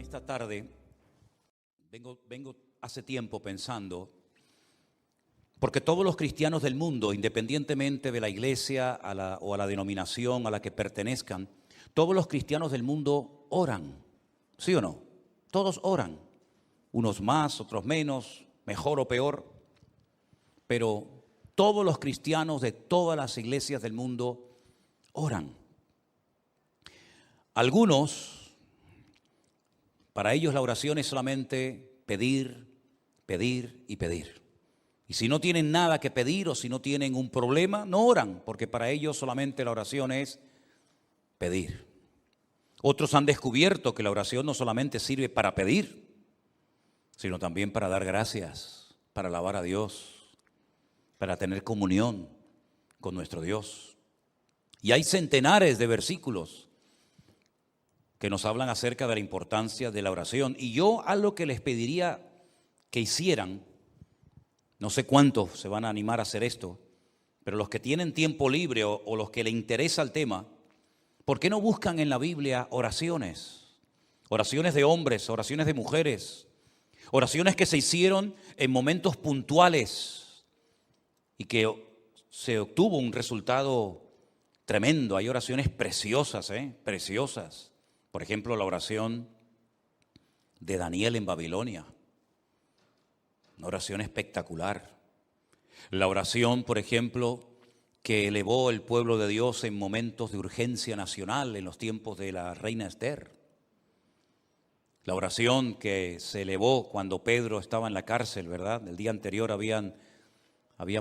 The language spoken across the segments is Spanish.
esta tarde vengo hace tiempo pensando, porque todos los cristianos del mundo, independientemente de la iglesia o a la denominación a la que pertenezcan, todos los cristianos del mundo oran, ¿sí o no? Todos oran, unos más, otros menos, mejor o peor, pero todos los cristianos de todas las iglesias del mundo oran. Algunos, para ellos la oración es solamente pedir, pedir y pedir. Y si no tienen nada que pedir o si no tienen un problema, no oran, porque para ellos solamente la oración es pedir. Otros han descubierto que la oración no solamente sirve para pedir, sino también para dar gracias, para alabar a Dios, para tener comunión con nuestro Dios. Y hay centenares de versículos que nos hablan acerca de la importancia de la oración. Y yo algo que les pediría que hicieran, no sé cuántos se van a animar a hacer esto, pero los que tienen tiempo libre o los que les interesa el tema, ¿por qué no buscan en la Biblia oraciones? Oraciones de hombres, oraciones de mujeres, oraciones que se hicieron en momentos puntuales y que se obtuvo un resultado tremendo. Hay oraciones preciosas, preciosas. Por ejemplo, la oración de Daniel en Babilonia, una oración espectacular. La oración, por ejemplo, que elevó el pueblo de Dios en momentos de urgencia nacional en los tiempos de la reina Esther. La oración que se elevó cuando Pedro estaba en la cárcel, ¿verdad? El día anterior habían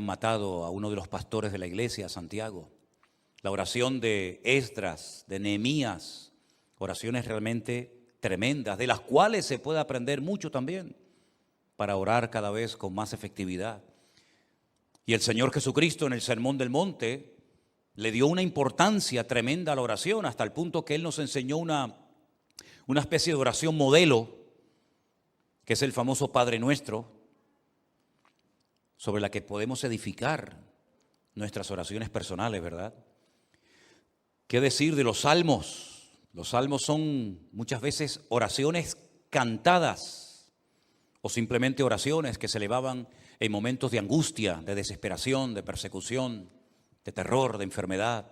matado a uno de los pastores de la iglesia, Santiago. La oración de Esdras, de Nehemías, oraciones realmente tremendas, de las cuales se puede aprender mucho también para orar cada vez con más efectividad. Y el Señor Jesucristo en el Sermón del Monte le dio una importancia tremenda a la oración, hasta el punto que Él nos enseñó una especie de oración modelo, que es el famoso Padre Nuestro, sobre la que podemos edificar nuestras oraciones personales, ¿verdad? ¿Qué decir de los salmos? Los salmos son muchas veces oraciones cantadas o simplemente oraciones que se elevaban en momentos de angustia, de desesperación, de persecución, de terror, de enfermedad.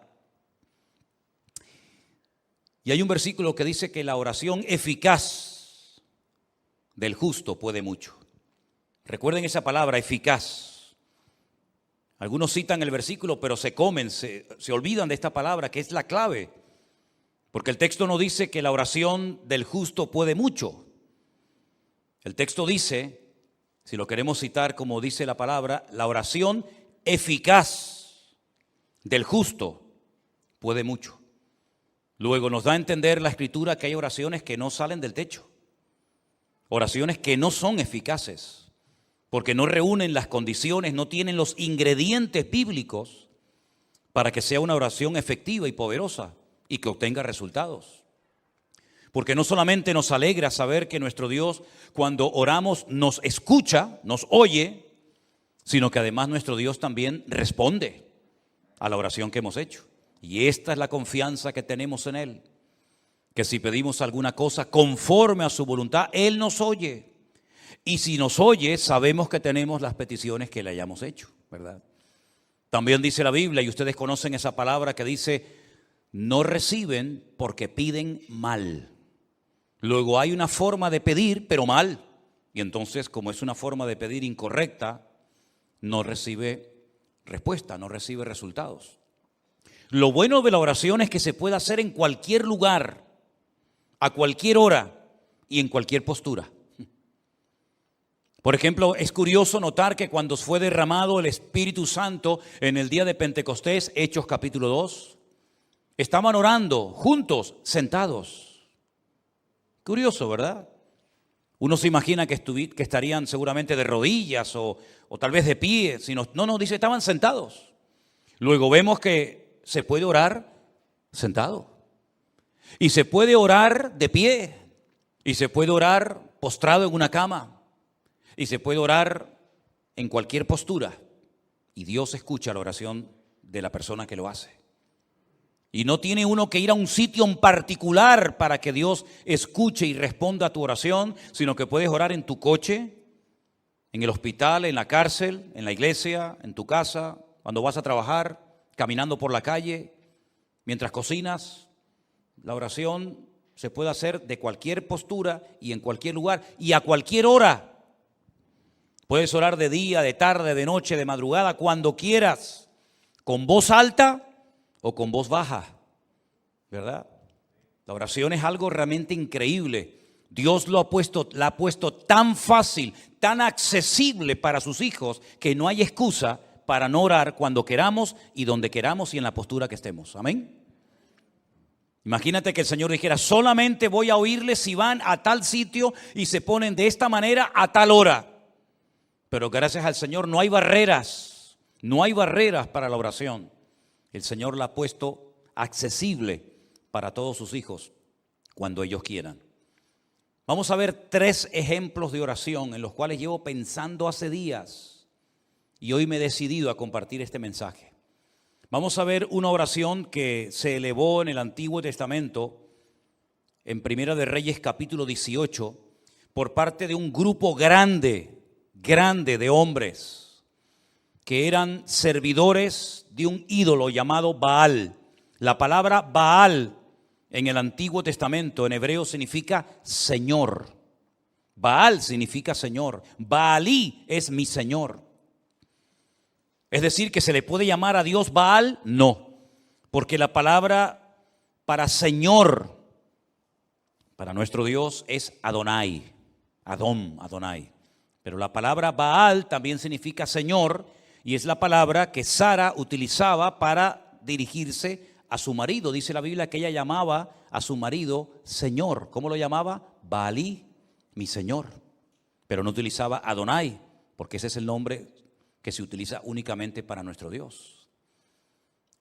Y hay un versículo que dice que la oración eficaz del justo puede mucho. Recuerden esa palabra, eficaz. Algunos citan el versículo, pero se olvidan de esta palabra, que es la clave. Porque el texto no dice que la oración del justo puede mucho. El texto dice, si lo queremos citar como dice la palabra, la oración eficaz del justo puede mucho. Luego nos da a entender la Escritura que hay oraciones que no salen del techo. Oraciones que no son eficaces, porque no reúnen las condiciones, no tienen los ingredientes bíblicos para que sea una oración efectiva y poderosa y que obtenga resultados. Porque no solamente nos alegra saber que nuestro Dios, cuando oramos, nos escucha, nos oye, sino que además nuestro Dios también responde a la oración que hemos hecho. Y esta es la confianza que tenemos en Él, que si pedimos alguna cosa conforme a su voluntad, Él nos oye. Y si nos oye, sabemos que tenemos las peticiones que le hayamos hecho, ¿verdad? También dice la Biblia, y ustedes conocen esa palabra que dice, no reciben porque piden mal. Luego hay una forma de pedir, pero mal. Y entonces, como es una forma de pedir incorrecta, no recibe respuesta, no recibe resultados. Lo bueno de la oración es que se puede hacer en cualquier lugar, a cualquier hora y en cualquier postura. Por ejemplo, es curioso notar que cuando fue derramado el Espíritu Santo en el día de Pentecostés, Hechos capítulo 2, estaban orando juntos, sentados. Curioso, ¿verdad? Uno se imagina que estarían seguramente de rodillas o tal vez de pie. No, dice, estaban sentados. Luego vemos que se puede orar sentado. Y se puede orar de pie. Y se puede orar postrado en una cama. Y se puede orar en cualquier postura. Y Dios escucha la oración de la persona que lo hace. Y no tiene uno que ir a un sitio en particular para que Dios escuche y responda a tu oración, sino que puedes orar en tu coche, en el hospital, en la cárcel, en la iglesia, en tu casa, cuando vas a trabajar, caminando por la calle, mientras cocinas. La oración se puede hacer de cualquier postura y en cualquier lugar y a cualquier hora. Puedes orar de día, de tarde, de noche, de madrugada, cuando quieras, con voz alta o con voz baja, ¿verdad? La oración es algo realmente increíble. Dios la ha puesto tan fácil, tan accesible para sus hijos, que no hay excusa para no orar cuando queramos y donde queramos y en la postura que estemos. Amén. Imagínate que el Señor dijera: solamente voy a oírles si van a tal sitio y se ponen de esta manera a tal hora. Pero gracias al Señor no hay barreras para la oración. El Señor la ha puesto accesible para todos sus hijos cuando ellos quieran. Vamos a ver 3 ejemplos de oración en los cuales llevo pensando hace días y hoy me he decidido a compartir este mensaje. Vamos a ver una oración que se elevó en el Antiguo Testamento, en Primera de Reyes capítulo 18, por parte de un grupo grande de hombres que eran servidores de un ídolo llamado Baal. La palabra Baal en el Antiguo Testamento en hebreo significa Señor. Baal significa Señor. Baalí es mi Señor. Es decir, que se le puede llamar a Dios Baal, no, porque la palabra para Señor, para nuestro Dios es Adonai, Adonai. Pero la palabra Baal también significa Señor y es la palabra que Sara utilizaba para dirigirse a su marido. Dice la Biblia que ella llamaba a su marido Señor. ¿Cómo lo llamaba? Baalí, mi Señor. Pero no utilizaba Adonai, porque ese es el nombre que se utiliza únicamente para nuestro Dios.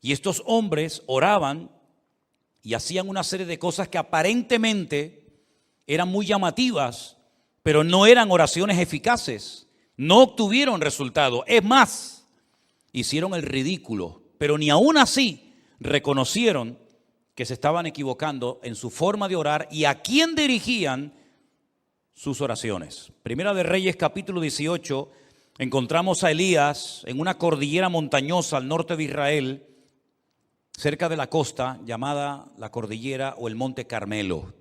Y estos hombres oraban y hacían una serie de cosas que aparentemente eran muy llamativas, pero no eran oraciones eficaces. No obtuvieron resultado. Es más, hicieron el ridículo, pero ni aún así reconocieron que se estaban equivocando en su forma de orar y a quién dirigían sus oraciones. Primera de Reyes capítulo 18, encontramos a Elías en una cordillera montañosa al norte de Israel, cerca de la costa, llamada la cordillera o el Monte Carmelo,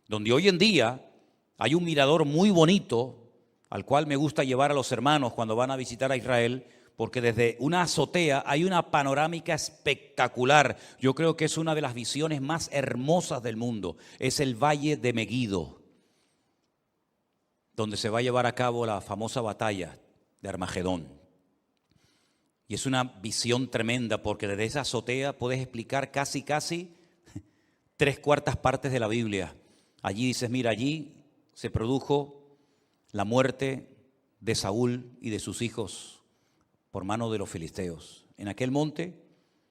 donde hoy en día hay un mirador muy bonito al cual me gusta llevar a los hermanos cuando van a visitar a Israel, porque desde una azotea hay una panorámica espectacular. Yo creo que es una de las visiones más hermosas del mundo. Es el Valle de Meguido, donde se va a llevar a cabo la famosa batalla de Armagedón. Y es una visión tremenda, porque desde esa azotea puedes explicar casi 3/4 partes de la Biblia. Allí dices: mira, allí se produjo la muerte de Saúl y de sus hijos por mano de los filisteos. En aquel monte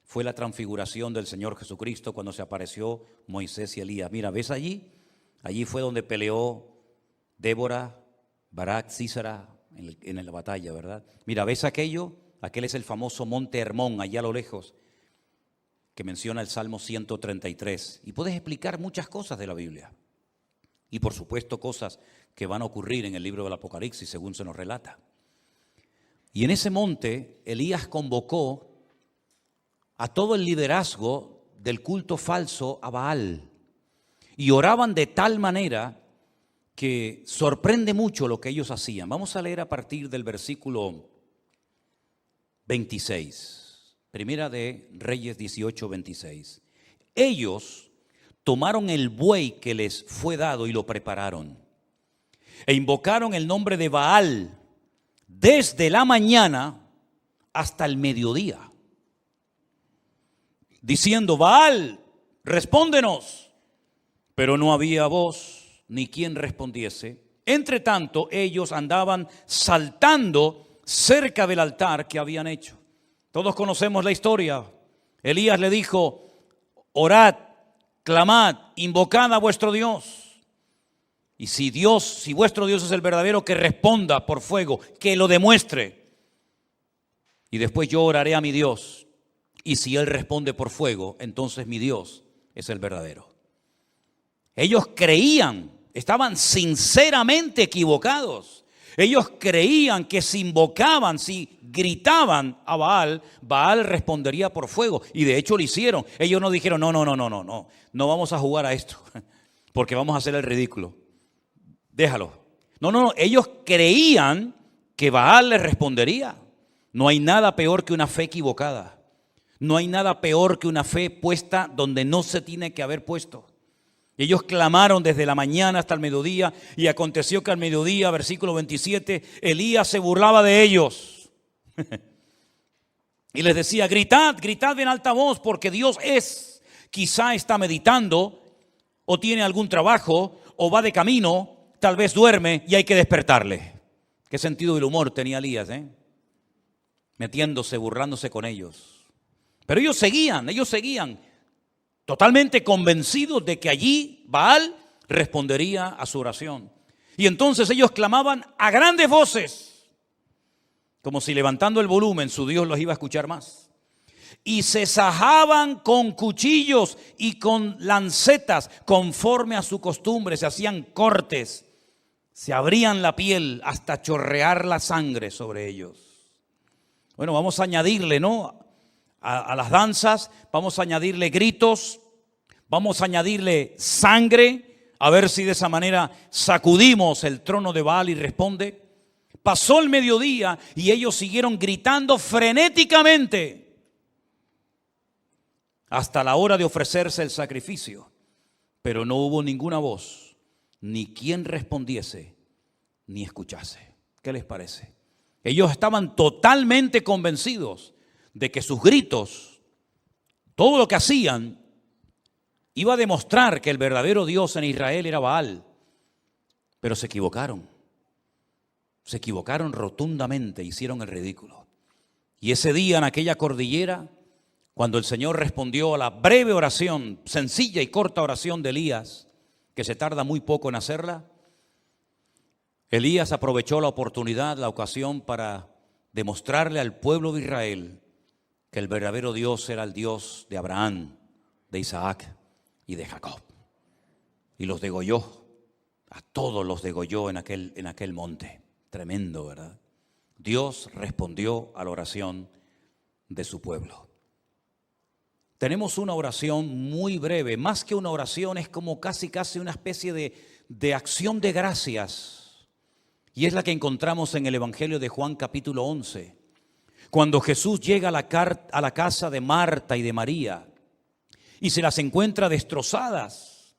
fue la transfiguración del Señor Jesucristo cuando se apareció Moisés y Elías. Mira, ¿ves allí? Allí fue donde peleó Débora, Barak, Sísara en la batalla, ¿verdad? Mira, ¿ves aquello? Aquel es el famoso monte Hermón, allá a lo lejos, que menciona el Salmo 133. Y puedes explicar muchas cosas de la Biblia. Y por supuesto cosas que van a ocurrir en el libro del Apocalipsis, según se nos relata. Y en ese monte, Elías convocó a todo el liderazgo del culto falso a Baal. Y oraban de tal manera que sorprende mucho lo que ellos hacían. Vamos a leer a partir del versículo 26. Primera de Reyes 18, 26. Ellos tomaron el buey que les fue dado y lo prepararon. E invocaron el nombre de Baal desde la mañana hasta el mediodía, diciendo: Baal, respóndenos. Pero no había voz ni quien respondiese. Entre tanto, ellos andaban saltando cerca del altar que habían hecho. Todos conocemos la historia. Elías le dijo: orad, clamad, invocad a vuestro Dios. Y si vuestro Dios es el verdadero, que responda por fuego, que lo demuestre. Y después yo oraré a mi Dios. Y si Él responde por fuego, entonces mi Dios es el verdadero. Ellos creían, estaban sinceramente equivocados. Ellos creían que si invocaban, si gritaban a Baal, Baal respondería por fuego. Y de hecho lo hicieron. Ellos no dijeron, no vamos a jugar a esto, porque vamos a hacer el ridículo. Déjalo. No, ellos creían que Baal les respondería. No hay nada peor que una fe equivocada. No hay nada peor que una fe puesta donde no se tiene que haber puesto. Ellos clamaron desde la mañana hasta el mediodía, y aconteció que al mediodía, versículo 27, Elías se burlaba de ellos. Y les decía, gritad en alta voz, porque Dios es. Quizá está meditando, o tiene algún trabajo, o va de camino, tal vez duerme y hay que despertarle. ¿Qué sentido del humor tenía Elías, metiéndose, burlándose con ellos? Pero ellos seguían. Totalmente convencidos de que allí Baal respondería a su oración. Y entonces ellos clamaban a grandes voces, como si levantando el volumen su Dios los iba a escuchar más. Y se sajaban con cuchillos y con lancetas, conforme a su costumbre. Se hacían cortes, se abrían la piel hasta chorrear la sangre sobre ellos. Bueno, vamos a añadirle, a las danzas, vamos a añadirle gritos, vamos a añadirle sangre, a ver si de esa manera sacudimos el trono de Baal y responde. Pasó el mediodía y ellos siguieron gritando frenéticamente hasta la hora de ofrecerse el sacrificio, pero no hubo ninguna voz, ni quien respondiese, ni escuchase. ¿Qué les parece? Ellos estaban totalmente convencidos de que sus gritos, todo lo que hacían, iba a demostrar que el verdadero Dios en Israel era Baal. Pero se equivocaron rotundamente, hicieron el ridículo. Y ese día en aquella cordillera, cuando el Señor respondió a la breve oración, sencilla y corta oración de Elías, que se tarda muy poco en hacerla, Elías aprovechó la oportunidad, la ocasión, para demostrarle al pueblo de Israel que el verdadero Dios era el Dios de Abraham, de Isaac y de Jacob. Y los degolló, a todos los degolló en aquel monte. Tremendo, ¿verdad? Dios respondió a la oración de su pueblo. Tenemos una oración muy breve, más que una oración, es como casi una especie de acción de gracias. Y es la que encontramos en el Evangelio de Juan capítulo 11. Cuando Jesús llega a la casa de Marta y de María y se las encuentra destrozadas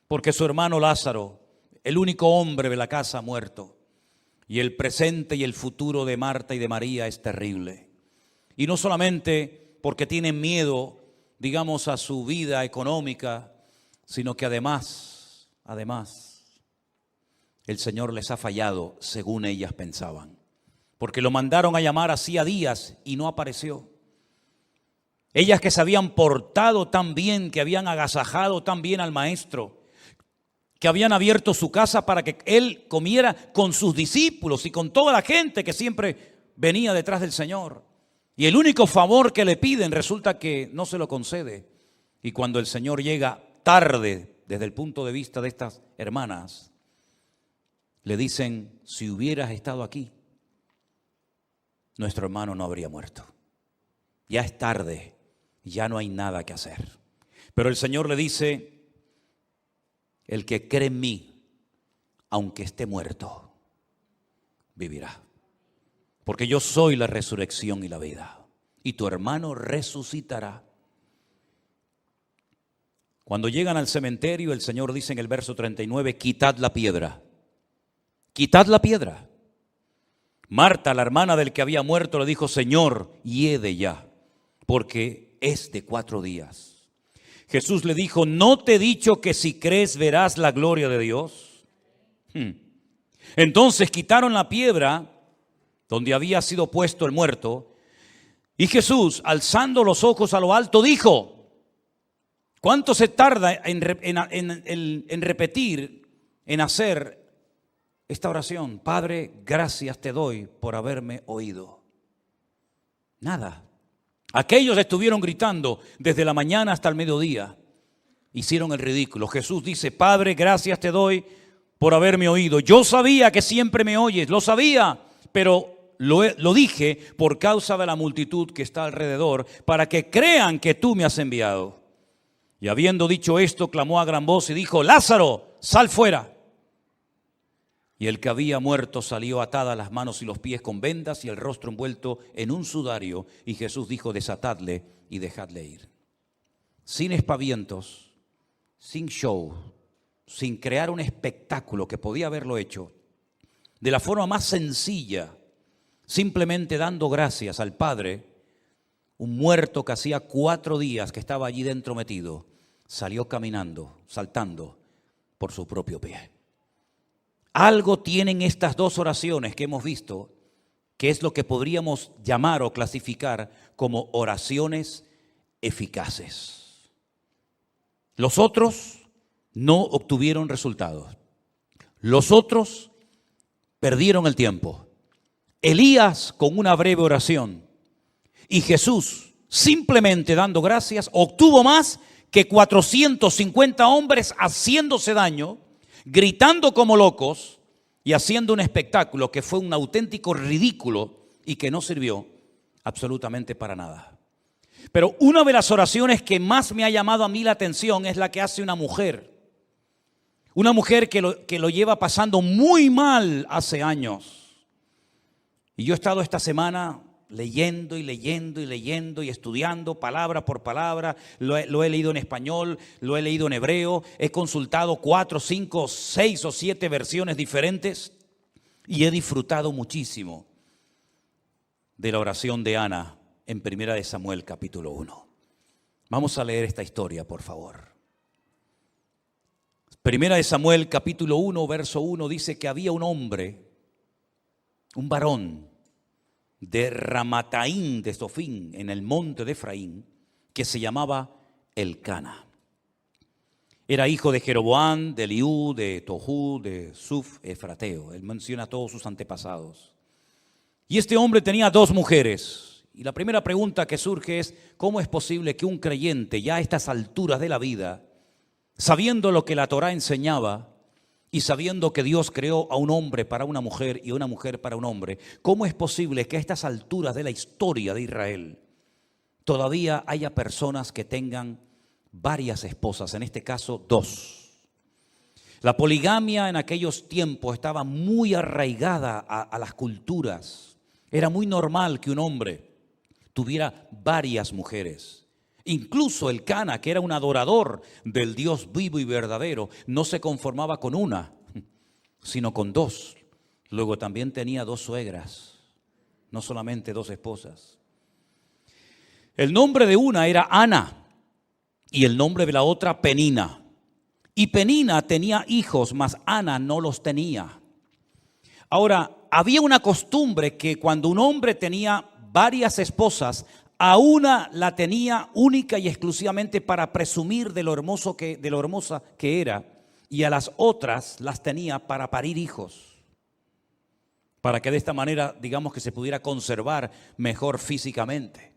porque su hermano Lázaro, el único hombre de la casa, ha muerto. Y el presente y el futuro de Marta y de María es terrible. Y no solamente porque tienen miedo, digamos, a su vida económica, sino que además, el Señor les ha fallado según ellas pensaban. Porque lo mandaron a llamar hacía días y no apareció. Ellas que se habían portado tan bien, que habían agasajado tan bien al maestro, que habían abierto su casa para que él comiera con sus discípulos y con toda la gente que siempre venía detrás del Señor. Y el único favor que le piden resulta que no se lo concede. Y cuando el Señor llega tarde desde el punto de vista de estas hermanas, le dicen: si hubieras estado aquí, nuestro hermano no habría muerto. Ya es tarde, ya no hay nada que hacer. Pero el Señor le dice: el que cree en mí, aunque esté muerto, vivirá. Porque yo soy la resurrección y la vida. Y tu hermano resucitará. Cuando llegan al cementerio, el Señor dice en el verso 39, quitad la piedra. Quitad la piedra. Marta, la hermana del que había muerto, le dijo: Señor, hiede ya, porque es de 4 días. Jesús le dijo: ¿no te he dicho que si crees verás la gloria de Dios? Entonces quitaron la piedra donde había sido puesto el muerto, y Jesús, alzando los ojos a lo alto, dijo: ¿cuánto se tarda en repetir, en hacer esta oración? Padre, gracias te doy por haberme oído. Nada. Aquellos estuvieron gritando desde la mañana hasta el mediodía. Hicieron el ridículo. Jesús dice: Padre, gracias te doy por haberme oído. Yo sabía que siempre me oyes, lo sabía, pero lo dije por causa de la multitud que está alrededor, para que crean que tú me has enviado. Y habiendo dicho esto, clamó a gran voz y dijo: Lázaro, sal fuera. Y el que había muerto salió atadas las manos y los pies con vendas y el rostro envuelto en un sudario. Y Jesús dijo: desatadle y dejadle ir. Sin espavientos, sin show, sin crear un espectáculo que podía haberlo hecho, de la forma más sencilla, simplemente dando gracias al Padre, un muerto que hacía 4 días que estaba allí dentro metido, salió caminando, saltando por su propio pie. Algo tienen estas dos oraciones que hemos visto, que es lo que podríamos llamar o clasificar como oraciones eficaces. Los otros no obtuvieron resultados. Los otros perdieron el tiempo. Elías con una breve oración y Jesús simplemente dando gracias obtuvo más que 450 hombres haciéndose daño, gritando como locos y haciendo un espectáculo que fue un auténtico ridículo y que no sirvió absolutamente para nada. Pero una de las oraciones que más me ha llamado a mí la atención es la que hace una mujer. Una mujer que lo lleva pasando muy mal hace años. Y yo he estado esta semana leyendo y estudiando palabra por palabra. Lo he leído en español, lo he leído en hebreo. He consultado 4, 5, 6 o 7 versiones diferentes y he disfrutado muchísimo de la oración de Ana en 1 Samuel capítulo 1. Vamos a leer esta historia, por favor. 1 Samuel capítulo 1, verso 1 dice que había un hombre, un varón de Ramataim de Sofín, en el monte de Efraín, que se llamaba Elcana. Era hijo de Jeroboam, de Eliú, de Tohu, de Suf, Efrateo. Él menciona a todos sus antepasados. Y este hombre tenía 2 mujeres. Y la primera pregunta que surge es: ¿cómo es posible que un creyente ya a estas alturas de la vida, sabiendo lo que la Torá enseñaba y sabiendo que Dios creó a un hombre para una mujer y a una mujer para un hombre, cómo es posible que a estas alturas de la historia de Israel todavía haya personas que tengan varias esposas, en este caso 2? La poligamia en aquellos tiempos estaba muy arraigada a las culturas. Era muy normal que un hombre tuviera varias mujeres. Incluso Elcana, que era un adorador del Dios vivo y verdadero, no se conformaba con una, sino con 2. Luego también tenía 2 suegras, no solamente 2 esposas. El nombre de una era Ana y el nombre de la otra Penina. Y Penina tenía hijos, mas Ana no los tenía. Ahora, había una costumbre que cuando un hombre tenía varias esposas, a una la tenía única y exclusivamente para presumir de lo hermosa que era, y a las otras las tenía para parir hijos, para que de esta manera, digamos, que se pudiera conservar mejor físicamente.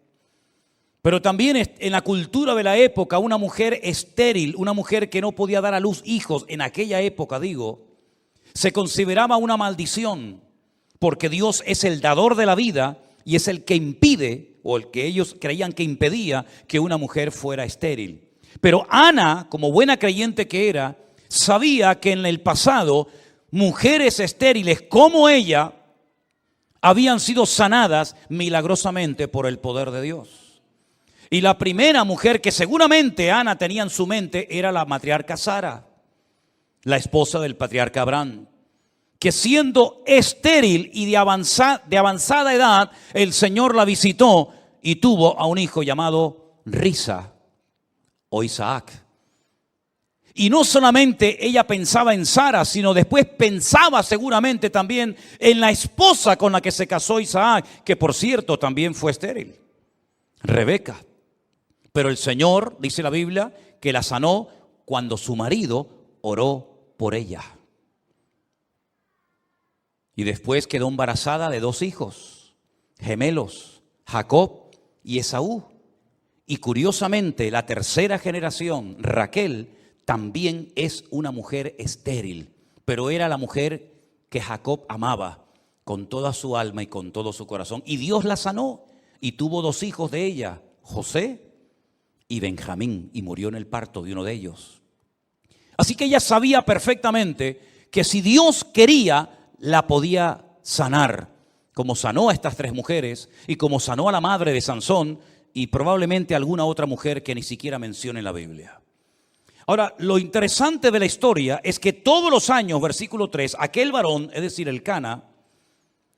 Pero también en la cultura de la época, una mujer estéril, una mujer que no podía dar a luz hijos, en aquella época se consideraba una maldición, porque Dios es el dador de la vida y es el que impide, o el que ellos creían que impedía, que una mujer fuera estéril. Pero Ana, como buena creyente que era, sabía que en el pasado mujeres estériles como ella habían sido sanadas milagrosamente por el poder de Dios. Y la primera mujer que seguramente Ana tenía en su mente era la matriarca Sara, la esposa del patriarca Abraham, que siendo estéril y de avanzada edad, el Señor la visitó y tuvo a un hijo llamado Risa o Isaac. Y no solamente ella pensaba en Sara, sino después pensaba seguramente también en la esposa con la que se casó Isaac, que por cierto también fue estéril, Rebeca. Pero el Señor, dice la Biblia, que la sanó cuando su marido oró por ella. Y después quedó embarazada de 2 hijos, gemelos, Jacob y Esaú. Y curiosamente, la tercera generación, Raquel, también es una mujer estéril, pero era la mujer que Jacob amaba con toda su alma y con todo su corazón. Y Dios la sanó y tuvo 2 hijos de ella, José y Benjamín, y murió en el parto de uno de ellos. Así que ella sabía perfectamente que si Dios quería, la podía sanar, como sanó a estas 3 mujeres y como sanó a la madre de Sansón y probablemente a alguna otra mujer que ni siquiera menciona en la Biblia. Ahora, lo interesante de la historia es que todos los años, versículo 3, aquel varón, es decir, Elcana,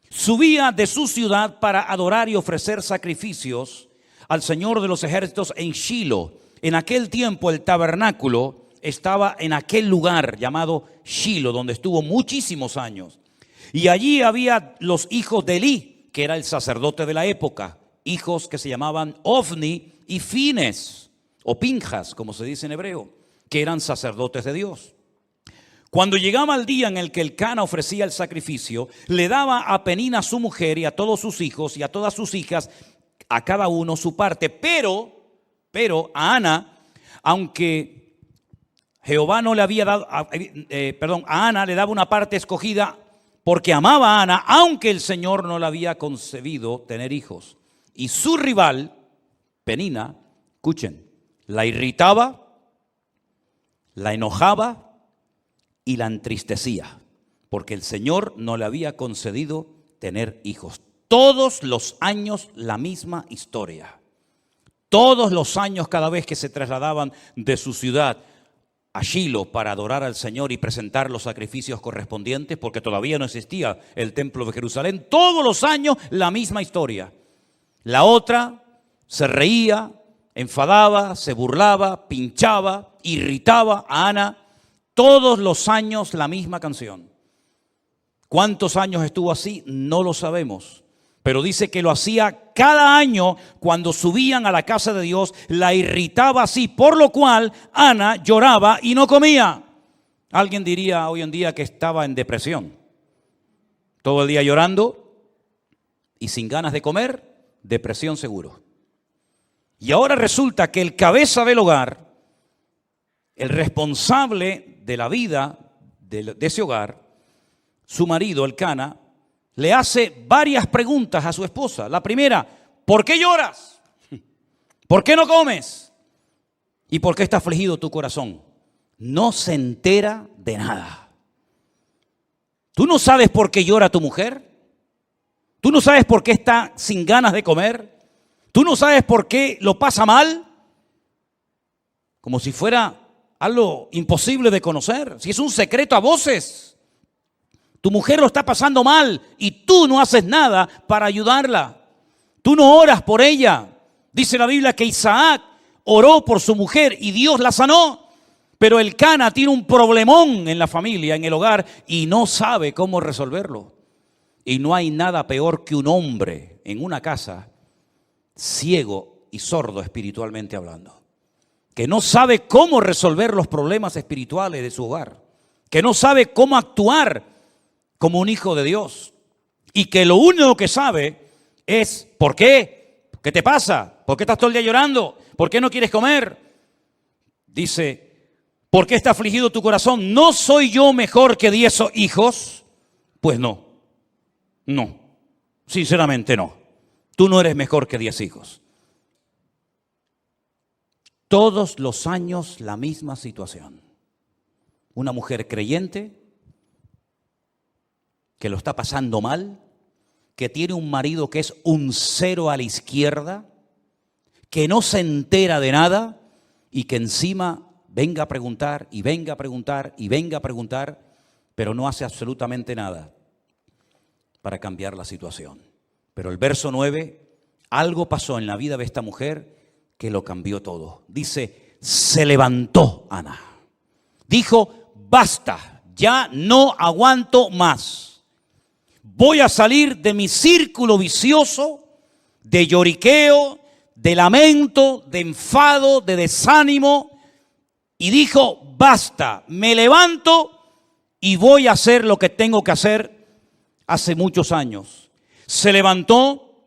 subía de su ciudad para adorar y ofrecer sacrificios al Señor de los ejércitos en Shilo. En aquel tiempo el tabernáculo estaba en aquel lugar llamado Shilo, donde estuvo muchísimos años. Y allí había los hijos de Elí, que era el sacerdote de la época, hijos que se llamaban Ofni y Fines, o Pinjas, como se dice en hebreo, que eran sacerdotes de Dios. Cuando llegaba el día en el que Elcana ofrecía el sacrificio, le daba a Penina su mujer y a todos sus hijos y a todas sus hijas, a cada uno su parte. Pero a Ana, aunque Jehová no le había dado, a Ana le daba una parte escogida porque amaba a Ana, aunque el Señor no le había concebido tener hijos. Y su rival, Penina, escuchen, la irritaba, la enojaba y la entristecía, porque el Señor no le había concedido tener hijos. Todos los años la misma historia. Todos los años, cada vez que se trasladaban de su ciudad a Shilo para adorar al Señor y presentar los sacrificios correspondientes, porque todavía no existía el templo de Jerusalén, todos los años la misma historia. La otra se reía, enfadaba, se burlaba, pinchaba, irritaba a Ana. Todos los años la misma canción. ¿Cuántos años estuvo así? No lo sabemos. Pero dice que lo hacía cada año cuando subían a la casa de Dios, la irritaba así, por lo cual Ana lloraba y no comía. Alguien diría hoy en día que estaba en depresión. Todo el día llorando y sin ganas de comer, depresión seguro. Y ahora resulta que el cabeza del hogar, el responsable de la vida de ese hogar, su marido, Elcana, le hace varias preguntas a su esposa. La primera, ¿por qué lloras? ¿Por qué no comes? ¿Y por qué está afligido tu corazón? No se entera de nada. ¿Tú no sabes por qué llora tu mujer? ¿Tú no sabes por qué está sin ganas de comer? ¿Tú no sabes por qué lo pasa mal? Como si fuera algo imposible de conocer. Si es un secreto a voces. Tu mujer lo está pasando mal y tú no haces nada para ayudarla. Tú no oras por ella. Dice la Biblia que Isaac oró por su mujer y Dios la sanó. Pero Elcana tiene un problemón en la familia, en el hogar, y no sabe cómo resolverlo. Y no hay nada peor que un hombre en una casa ciego y sordo espiritualmente hablando, que no sabe cómo resolver los problemas espirituales de su hogar, que no sabe cómo actuar como un hijo de Dios, y que lo único que sabe es ¿por qué? ¿Qué te pasa? ¿Por qué estás todo el día llorando? ¿Por qué no quieres comer? Dice, ¿por qué está afligido tu corazón? ¿No soy yo mejor que 10 hijos? Pues no, sinceramente no. Tú no eres mejor que 10 hijos. Todos los años la misma situación. Una mujer creyente que lo está pasando mal, que tiene un marido que es un 0 a la izquierda, que no se entera de nada y que encima venga a preguntar y venga a preguntar y venga a preguntar, pero no hace absolutamente nada para cambiar la situación. Pero el verso 9, algo pasó en la vida de esta mujer que lo cambió todo. Dice, se levantó Ana. Dijo, basta, ya no aguanto más. Voy a salir de mi círculo vicioso, de lloriqueo, de lamento, de enfado, de desánimo. Y dijo, basta, me levanto y voy a hacer lo que tengo que hacer hace muchos años. Se levantó,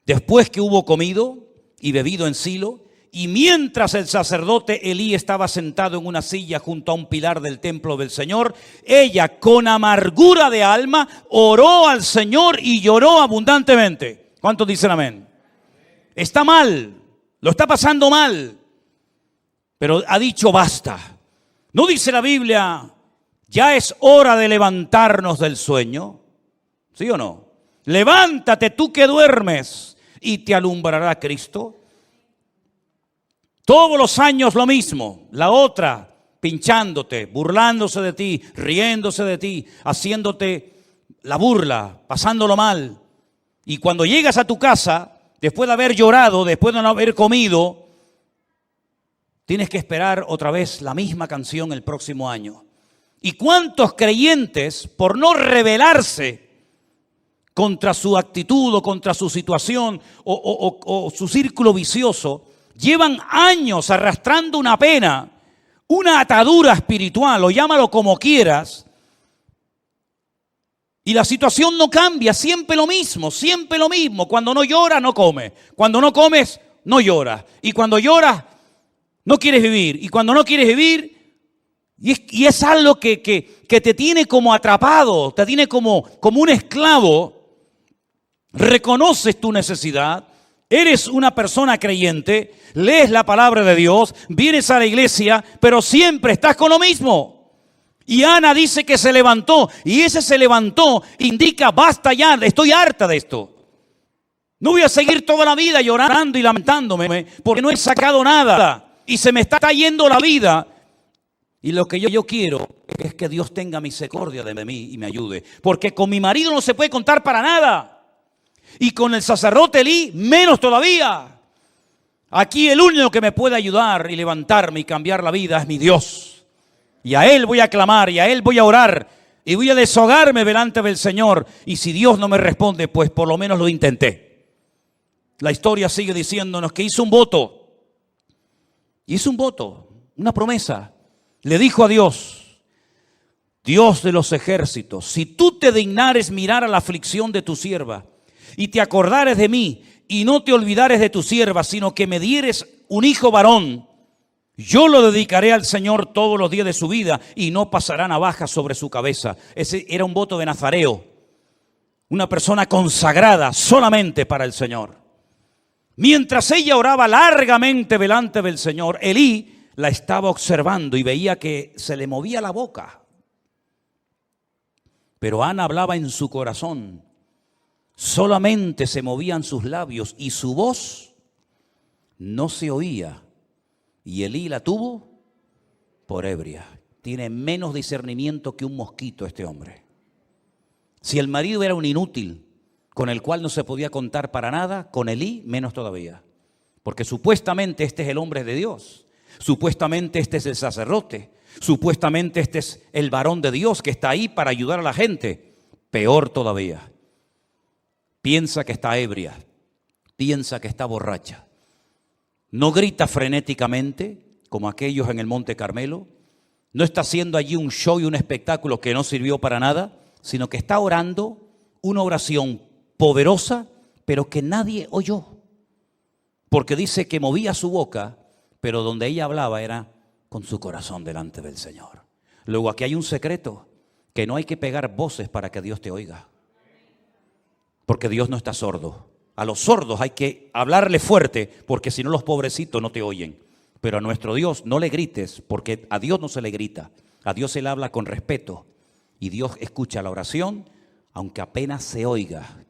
Después que hubo comido y bebido en Silo, y mientras el sacerdote Elí estaba sentado en una silla junto a un pilar del templo del Señor, ella con amargura de alma oró al Señor y lloró abundantemente. ¿Cuántos dicen amén? Está mal, lo está pasando mal, pero ha dicho basta. ¿No dice la Biblia, ya es hora de levantarnos del sueño? ¿Sí o no? Levántate tú que duermes y te alumbrará Cristo. Todos los años lo mismo, la otra pinchándote, burlándose de ti, riéndose de ti, haciéndote la burla, pasándolo mal. Y cuando llegas a tu casa, después de haber llorado, después de no haber comido, tienes que esperar otra vez la misma canción el próximo año. ¿Y cuántos creyentes, por no rebelarse contra su actitud o contra su situación o su círculo vicioso, llevan años arrastrando una pena, una atadura espiritual, o llámalo como quieras, y la situación no cambia, siempre lo mismo, siempre lo mismo. Cuando no lloras, no comes. Cuando no comes, no lloras. Y cuando lloras, no quieres vivir. Y cuando no quieres vivir, y es algo que te tiene como atrapado, te tiene como un esclavo. Reconoces tu necesidad. Eres una persona creyente, lees la palabra de Dios, vienes a la iglesia, pero siempre estás con lo mismo. Y Ana dice que se levantó, y ese se levantó indica basta ya, estoy harta de esto. No voy a seguir toda la vida llorando y lamentándome porque no he sacado nada y se me está yendo la vida. Y lo que yo quiero es que Dios tenga misericordia de mí y me ayude, porque con mi marido no se puede contar para nada. Y con el sacerdote Elí, menos todavía. Aquí el único que me puede ayudar y levantarme y cambiar la vida es mi Dios. Y a Él voy a clamar, y a Él voy a orar, y voy a deshogarme delante del Señor. Y si Dios no me responde, pues por lo menos lo intenté. La historia sigue diciéndonos que hizo un voto. Hizo un voto, una promesa. Le dijo a Dios, Dios de los ejércitos, si tú te dignares mirar a la aflicción de tu sierva, y te acordares de mí, y no te olvidares de tu sierva, sino que me dieres un hijo varón, yo lo dedicaré al Señor todos los días de su vida, y no pasará navaja sobre su cabeza. Ese era un voto de nazareo, una persona consagrada solamente para el Señor. Mientras ella oraba largamente delante del Señor, Elí la estaba observando y veía que se le movía la boca. Pero Ana hablaba en su corazón. Solamente se movían sus labios y su voz no se oía. Y Elí la tuvo por ebria. Tiene menos discernimiento que un mosquito este hombre. Si el marido era un inútil con el cual no se podía contar para nada, con Elí menos todavía. Porque supuestamente este es el hombre de Dios. Supuestamente este es el sacerdote. Supuestamente este es el varón de Dios que está ahí para ayudar a la gente. Peor todavía. Piensa que está ebria, piensa que está borracha. No grita frenéticamente como aquellos en el Monte Carmelo. No está haciendo allí un show y un espectáculo que no sirvió para nada, sino que está orando una oración poderosa, pero que nadie oyó. Porque dice que movía su boca, pero donde ella hablaba era con su corazón delante del Señor. Luego aquí hay un secreto, que no hay que pegar voces para que Dios te oiga. Porque Dios no está sordo. A los sordos hay que hablarle fuerte, porque si no los pobrecitos no te oyen. Pero a nuestro Dios no le grites, porque a Dios no se le grita. A Dios se le habla con respeto. Y Dios escucha la oración, aunque apenas se oiga.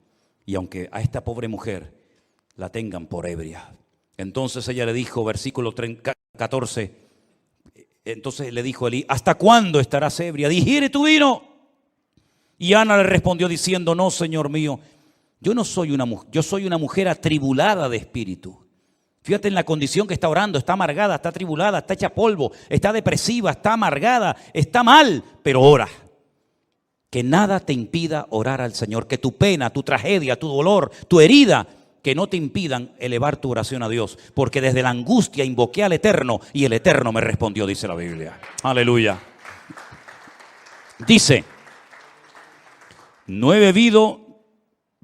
Y aunque a esta pobre mujer la tengan por ebria. Entonces ella le dijo, versículo 14, entonces le dijo Elí, ¿hasta cuándo estarás ebria? Digiere tu vino. Y Ana le respondió diciendo, no, Señor mío, yo no soy una mujer, yo soy una mujer atribulada de espíritu. Fíjate en la condición que está orando, está amargada, está atribulada, está hecha polvo, está depresiva, está amargada, está mal, pero ora. Que nada te impida orar al Señor, que tu pena, tu tragedia, tu dolor, tu herida, que no te impidan elevar tu oración a Dios. Porque desde la angustia invoqué al Eterno y el Eterno me respondió, dice la Biblia. Aleluya. Dice, no he bebido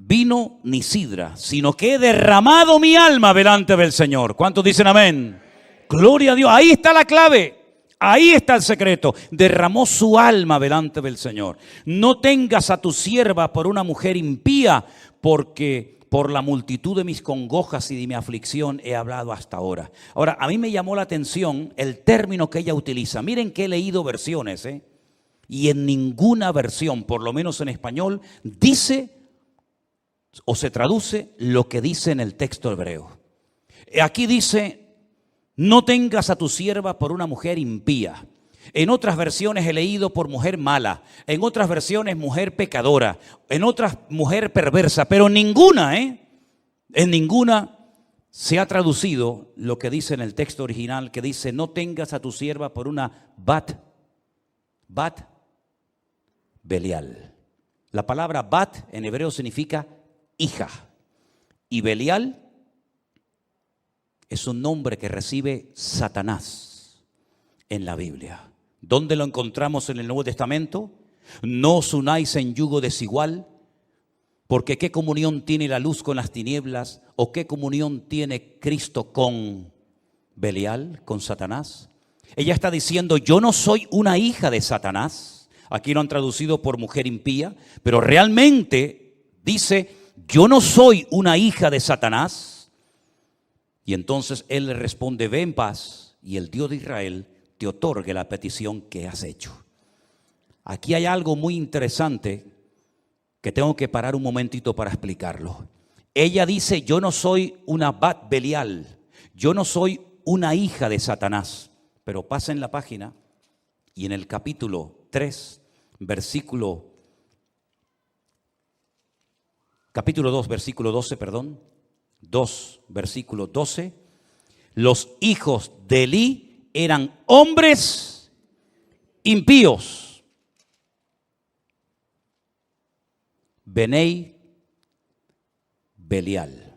vino ni sidra, sino que he derramado mi alma delante del Señor. ¿Cuántos dicen amén? Gloria a Dios. Ahí está la clave. Ahí está el secreto. Derramó su alma delante del Señor. No tengas a tu sierva por una mujer impía, porque por la multitud de mis congojas y de mi aflicción he hablado hasta ahora. Ahora, a mí me llamó la atención el término que ella utiliza. Miren que he leído versiones, y en ninguna versión, por lo menos en español, dice o se traduce lo que dice en el texto hebreo. Aquí dice: no tengas a tu sierva por una mujer impía. En otras versiones he leído por mujer mala, en otras versiones mujer pecadora, en otras mujer perversa, pero en ninguna se ha traducido lo que dice en el texto original, que dice: no tengas a tu sierva por una bat Belial. La palabra bat en hebreo significa hija, y Belial es un nombre que recibe Satanás en la Biblia. ¿Dónde lo encontramos en el Nuevo Testamento? No os unáis en yugo desigual, porque ¿qué comunión tiene la luz con las tinieblas? ¿O qué comunión tiene Cristo con Belial, con Satanás? Ella está diciendo: yo no soy una hija de Satanás. Aquí lo han traducido por mujer impía, pero realmente dice: yo no soy una hija de Satanás. Y entonces él le responde: ve en paz, y el Dios de Israel te otorgue la petición que has hecho. Aquí hay algo muy interesante que tengo que parar un momentito para explicarlo. Ella dice: yo no soy una bat Belial, yo no soy una hija de Satanás. Pero pasa en la página y en el capítulo 3, capítulo 2, versículo 12, 2, versículo 12, los hijos de Elí eran hombres impíos. Benei Belial.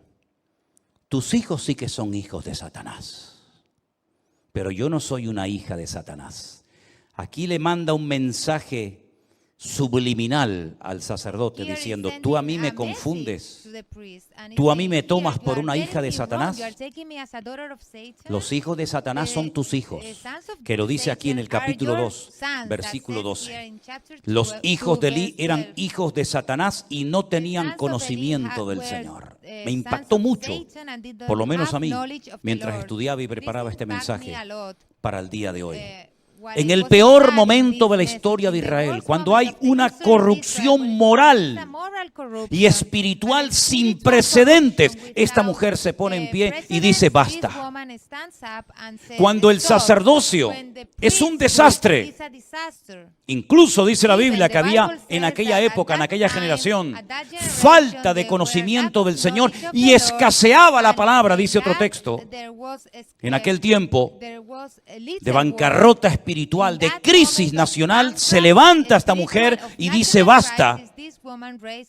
Tus hijos sí que son hijos de Satanás, pero yo no soy una hija de Satanás. Aquí le manda un mensaje subliminal al sacerdote diciendo: tú a mí me confundes, tú a mí me tomas por una hija de Satanás. Los hijos de Satanás son tus hijos, que lo dice aquí en el capítulo 2, versículo 12. Los hijos de Elí eran hijos de Satanás y no tenían conocimiento del Señor. Me impactó mucho, por lo menos a mí, mientras estudiaba y preparaba este mensaje para el día de hoy. En el peor momento de la historia de Israel, cuando hay una corrupción moral y espiritual sin precedentes, esta mujer se pone en pie y dice: basta. Cuando el sacerdocio es un desastre, incluso dice la Biblia que había en aquella época, en aquella generación, falta de conocimiento del Señor y escaseaba la palabra, dice otro texto. En aquel tiempo de bancarrota espiritual, de crisis nacional, se levanta esta mujer y dice: basta,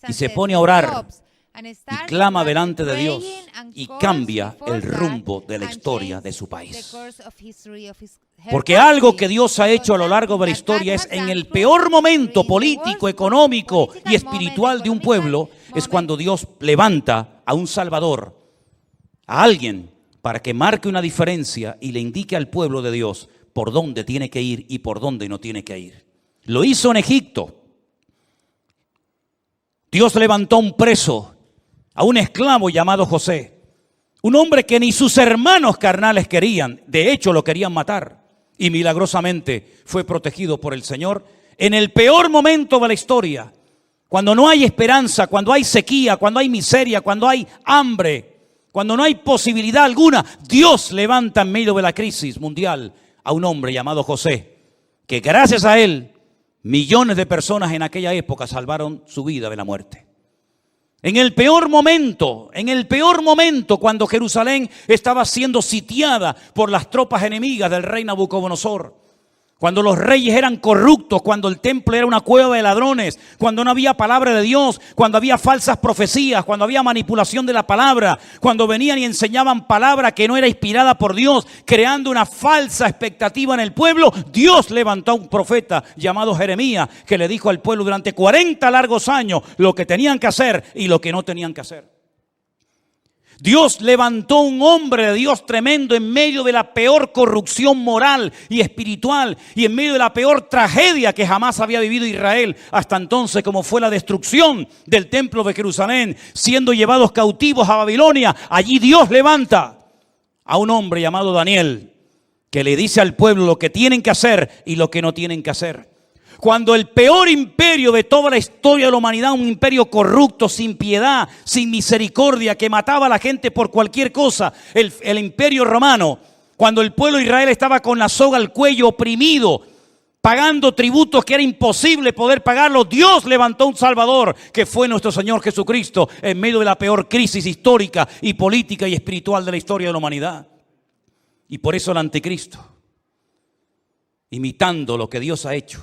y se pone a orar y clama delante de Dios y cambia el rumbo de la historia de su país. Porque algo que Dios ha hecho a lo largo de la historia es, en el peor momento político, económico y espiritual de un pueblo, es cuando Dios levanta a un Salvador, a alguien, para que marque una diferencia y le indique al pueblo de Dios por dónde tiene que ir y por dónde no tiene que ir. Lo hizo en Egipto. Dios levantó un preso, a un esclavo llamado José, un hombre que ni sus hermanos carnales querían, de hecho lo querían matar, y milagrosamente fue protegido por el Señor en el peor momento de la historia, cuando no hay esperanza, cuando hay sequía, cuando hay miseria, cuando hay hambre, cuando no hay posibilidad alguna. Dios levanta en medio de la crisis mundial a un hombre llamado José, que gracias a él millones de personas en aquella época salvaron su vida de la muerte. En el peor momento, cuando Jerusalén estaba siendo sitiada por las tropas enemigas del rey Nabucodonosor, cuando los reyes eran corruptos, cuando el templo era una cueva de ladrones, cuando no había palabra de Dios, cuando había falsas profecías, cuando había manipulación de la palabra, cuando venían y enseñaban palabra que no era inspirada por Dios, creando una falsa expectativa en el pueblo, Dios levantó a un profeta llamado Jeremías que le dijo al pueblo durante 40 largos años lo que tenían que hacer y lo que no tenían que hacer. Dios levantó un hombre de Dios tremendo en medio de la peor corrupción moral y espiritual y en medio de la peor tragedia que jamás había vivido Israel hasta entonces, como fue la destrucción del templo de Jerusalén, siendo llevados cautivos a Babilonia. Allí Dios levanta a un hombre llamado Daniel que le dice al pueblo lo que tienen que hacer y lo que no tienen que hacer. Cuando el peor imperio de toda la historia de la humanidad, un imperio corrupto, sin piedad, sin misericordia, que mataba a la gente por cualquier cosa, el imperio romano, cuando el pueblo de Israel estaba con la soga al cuello, oprimido, pagando tributos que era imposible poder pagarlos, Dios levantó un Salvador que fue nuestro Señor Jesucristo en medio de la peor crisis histórica y política y espiritual de la historia de la humanidad. Y por eso el anticristo, imitando lo que Dios ha hecho,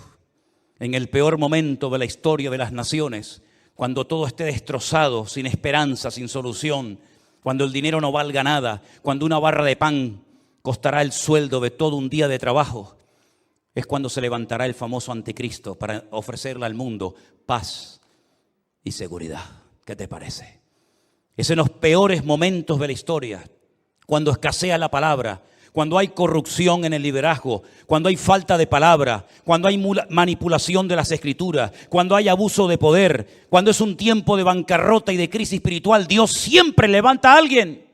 en el peor momento de la historia de las naciones, cuando todo esté destrozado, sin esperanza, sin solución, cuando el dinero no valga nada, cuando una barra de pan costará el sueldo de todo un día de trabajo, es cuando se levantará el famoso anticristo para ofrecerle al mundo paz y seguridad. ¿Qué te parece? Es en los peores momentos de la historia, cuando escasea la palabra, cuando hay corrupción en el liderazgo, cuando hay falta de palabra, cuando hay manipulación de las escrituras, cuando hay abuso de poder, cuando es un tiempo de bancarrota y de crisis espiritual, Dios siempre levanta a alguien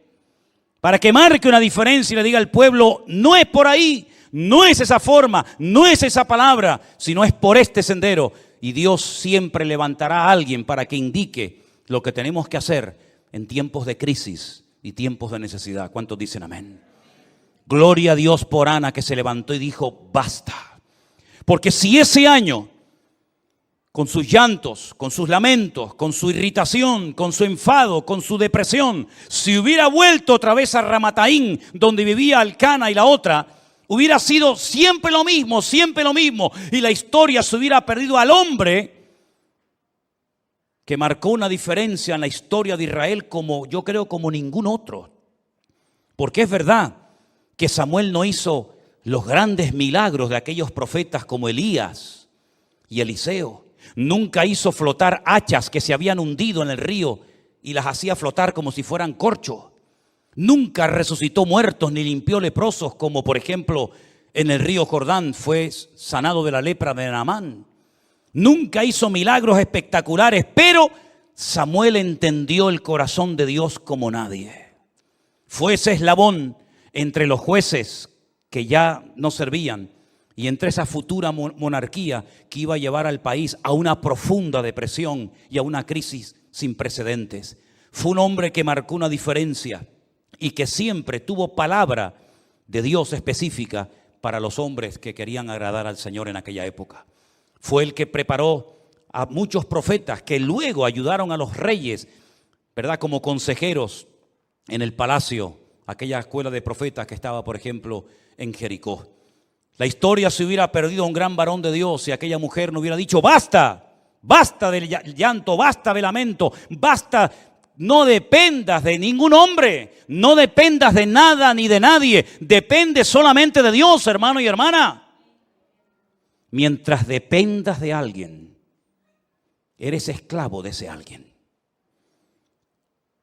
para que marque una diferencia y le diga al pueblo, no es por ahí, no es esa forma, no es esa palabra, sino es por este sendero. Y Dios siempre levantará a alguien para que indique lo que tenemos que hacer en tiempos de crisis y tiempos de necesidad. ¿Cuántos dicen amén? Gloria a Dios por Ana, que se levantó y dijo, basta. Porque si ese año, con sus llantos, con sus lamentos, con su irritación, con su enfado, con su depresión, si hubiera vuelto otra vez a Ramataín, donde vivía Elcana y la otra, hubiera sido siempre lo mismo, y la historia se hubiera perdido al hombre que marcó una diferencia en la historia de Israel como yo creo como ningún otro. Porque es verdad que Samuel no hizo los grandes milagros de aquellos profetas como Elías y Eliseo. Nunca hizo flotar hachas que se habían hundido en el río y las hacía flotar como si fueran corcho. Nunca resucitó muertos ni limpió leprosos, como por ejemplo en el río Jordán fue sanado de la lepra de Naamán. Nunca hizo milagros espectaculares, pero Samuel entendió el corazón de Dios como nadie. Fue ese eslabón entre los jueces que ya no servían y entre esa futura monarquía que iba a llevar al país a una profunda depresión y a una crisis sin precedentes. Fue un hombre que marcó una diferencia y que siempre tuvo palabra de Dios específica para los hombres que querían agradar al Señor en aquella época. Fue el que preparó a muchos profetas que luego ayudaron a los reyes, ¿verdad?, como consejeros en el palacio, aquella escuela de profetas que estaba, por ejemplo, en Jericó. La historia se hubiera perdido a un gran varón de Dios si aquella mujer no hubiera dicho, basta, basta del llanto, basta de lamento, basta, no dependas de ningún hombre, no dependas de nada ni de nadie, depende solamente de Dios, hermano y hermana. Mientras dependas de alguien, eres esclavo de ese alguien.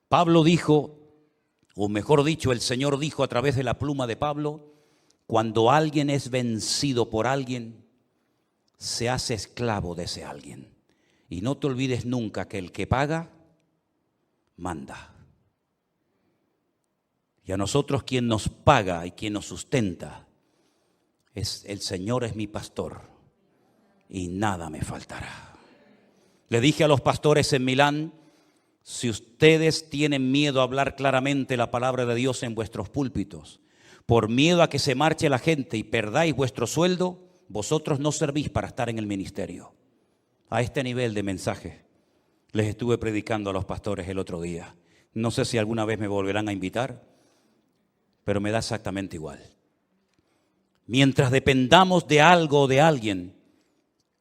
Pablo dijo, o mejor dicho, el Señor dijo a través de la pluma de Pablo, cuando alguien es vencido por alguien, se hace esclavo de ese alguien. Y no te olvides nunca que el que paga, manda. Y a nosotros quien nos paga y quien nos sustenta, es el Señor es mi pastor y nada me faltará. Le dije a los pastores en Milán, si ustedes tienen miedo a hablar claramente la palabra de Dios en vuestros púlpitos, por miedo a que se marche la gente y perdáis vuestro sueldo, vosotros no servís para estar en el ministerio. A este nivel de mensaje les estuve predicando a los pastores el otro día. No sé si alguna vez me volverán a invitar, pero me da exactamente igual. mientras dependamos de algo o de alguien,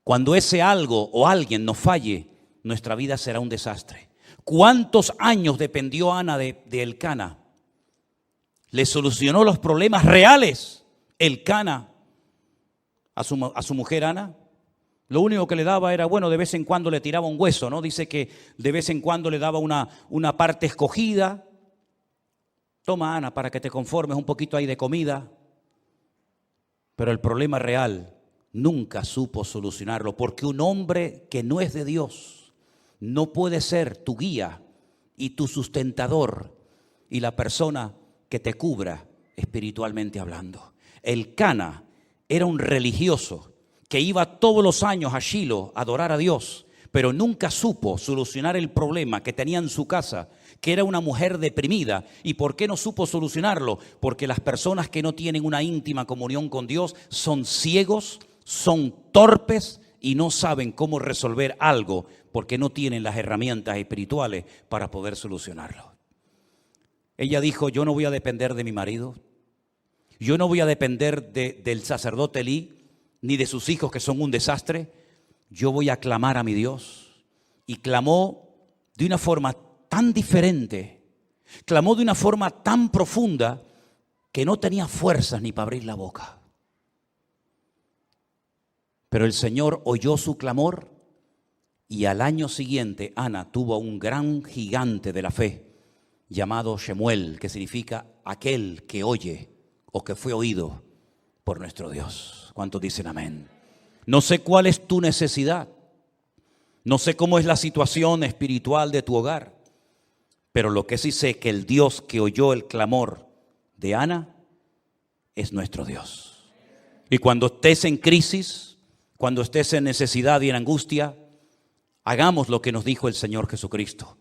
cuando ese algo o alguien nos falle, nuestra vida será un desastre. ¿Cuántos años dependió Ana de Elcana? Le solucionó los problemas reales Elcana a su mujer Ana. Lo único que le daba era, bueno, de vez en cuando le tiraba un hueso, ¿no? Dice que de vez en cuando le daba una parte escogida. Toma, Ana, para que te conformes, un poquito ahí de comida. Pero el problema real nunca supo solucionarlo, porque un hombre que no es de Dios no puede ser tu guía y tu sustentador y la persona que te cubra espiritualmente hablando. Elcana era un religioso que iba todos los años a Shilo a adorar a Dios, pero nunca supo solucionar el problema que tenía en su casa, que era una mujer deprimida. ¿Y por qué no supo solucionarlo? Porque las personas que no tienen una íntima comunión con Dios son ciegos, son torpes y no saben cómo resolver algo porque no tienen las herramientas espirituales para poder solucionarlo. Ella dijo, yo no voy a depender de mi marido, yo no voy a depender del sacerdote Elí, ni de sus hijos que son un desastre. Yo voy a clamar a mi Dios. Y clamó de una forma tan diferente, clamó de una forma tan profunda que no tenía fuerzas ni para abrir la boca. Pero el Señor oyó su clamor y al año siguiente Ana tuvo un gran gigante de la fe llamado Shemuel, que significa aquel que oye o que fue oído por nuestro Dios. ¿Cuántos dicen amén? No sé cuál es tu necesidad, no sé cómo es la situación espiritual de tu hogar, pero lo que sí sé es que el Dios que oyó el clamor de Ana es nuestro Dios. Y cuando estés en crisis, cuando estés en necesidad y en angustia, hagamos lo que nos dijo el Señor Jesucristo.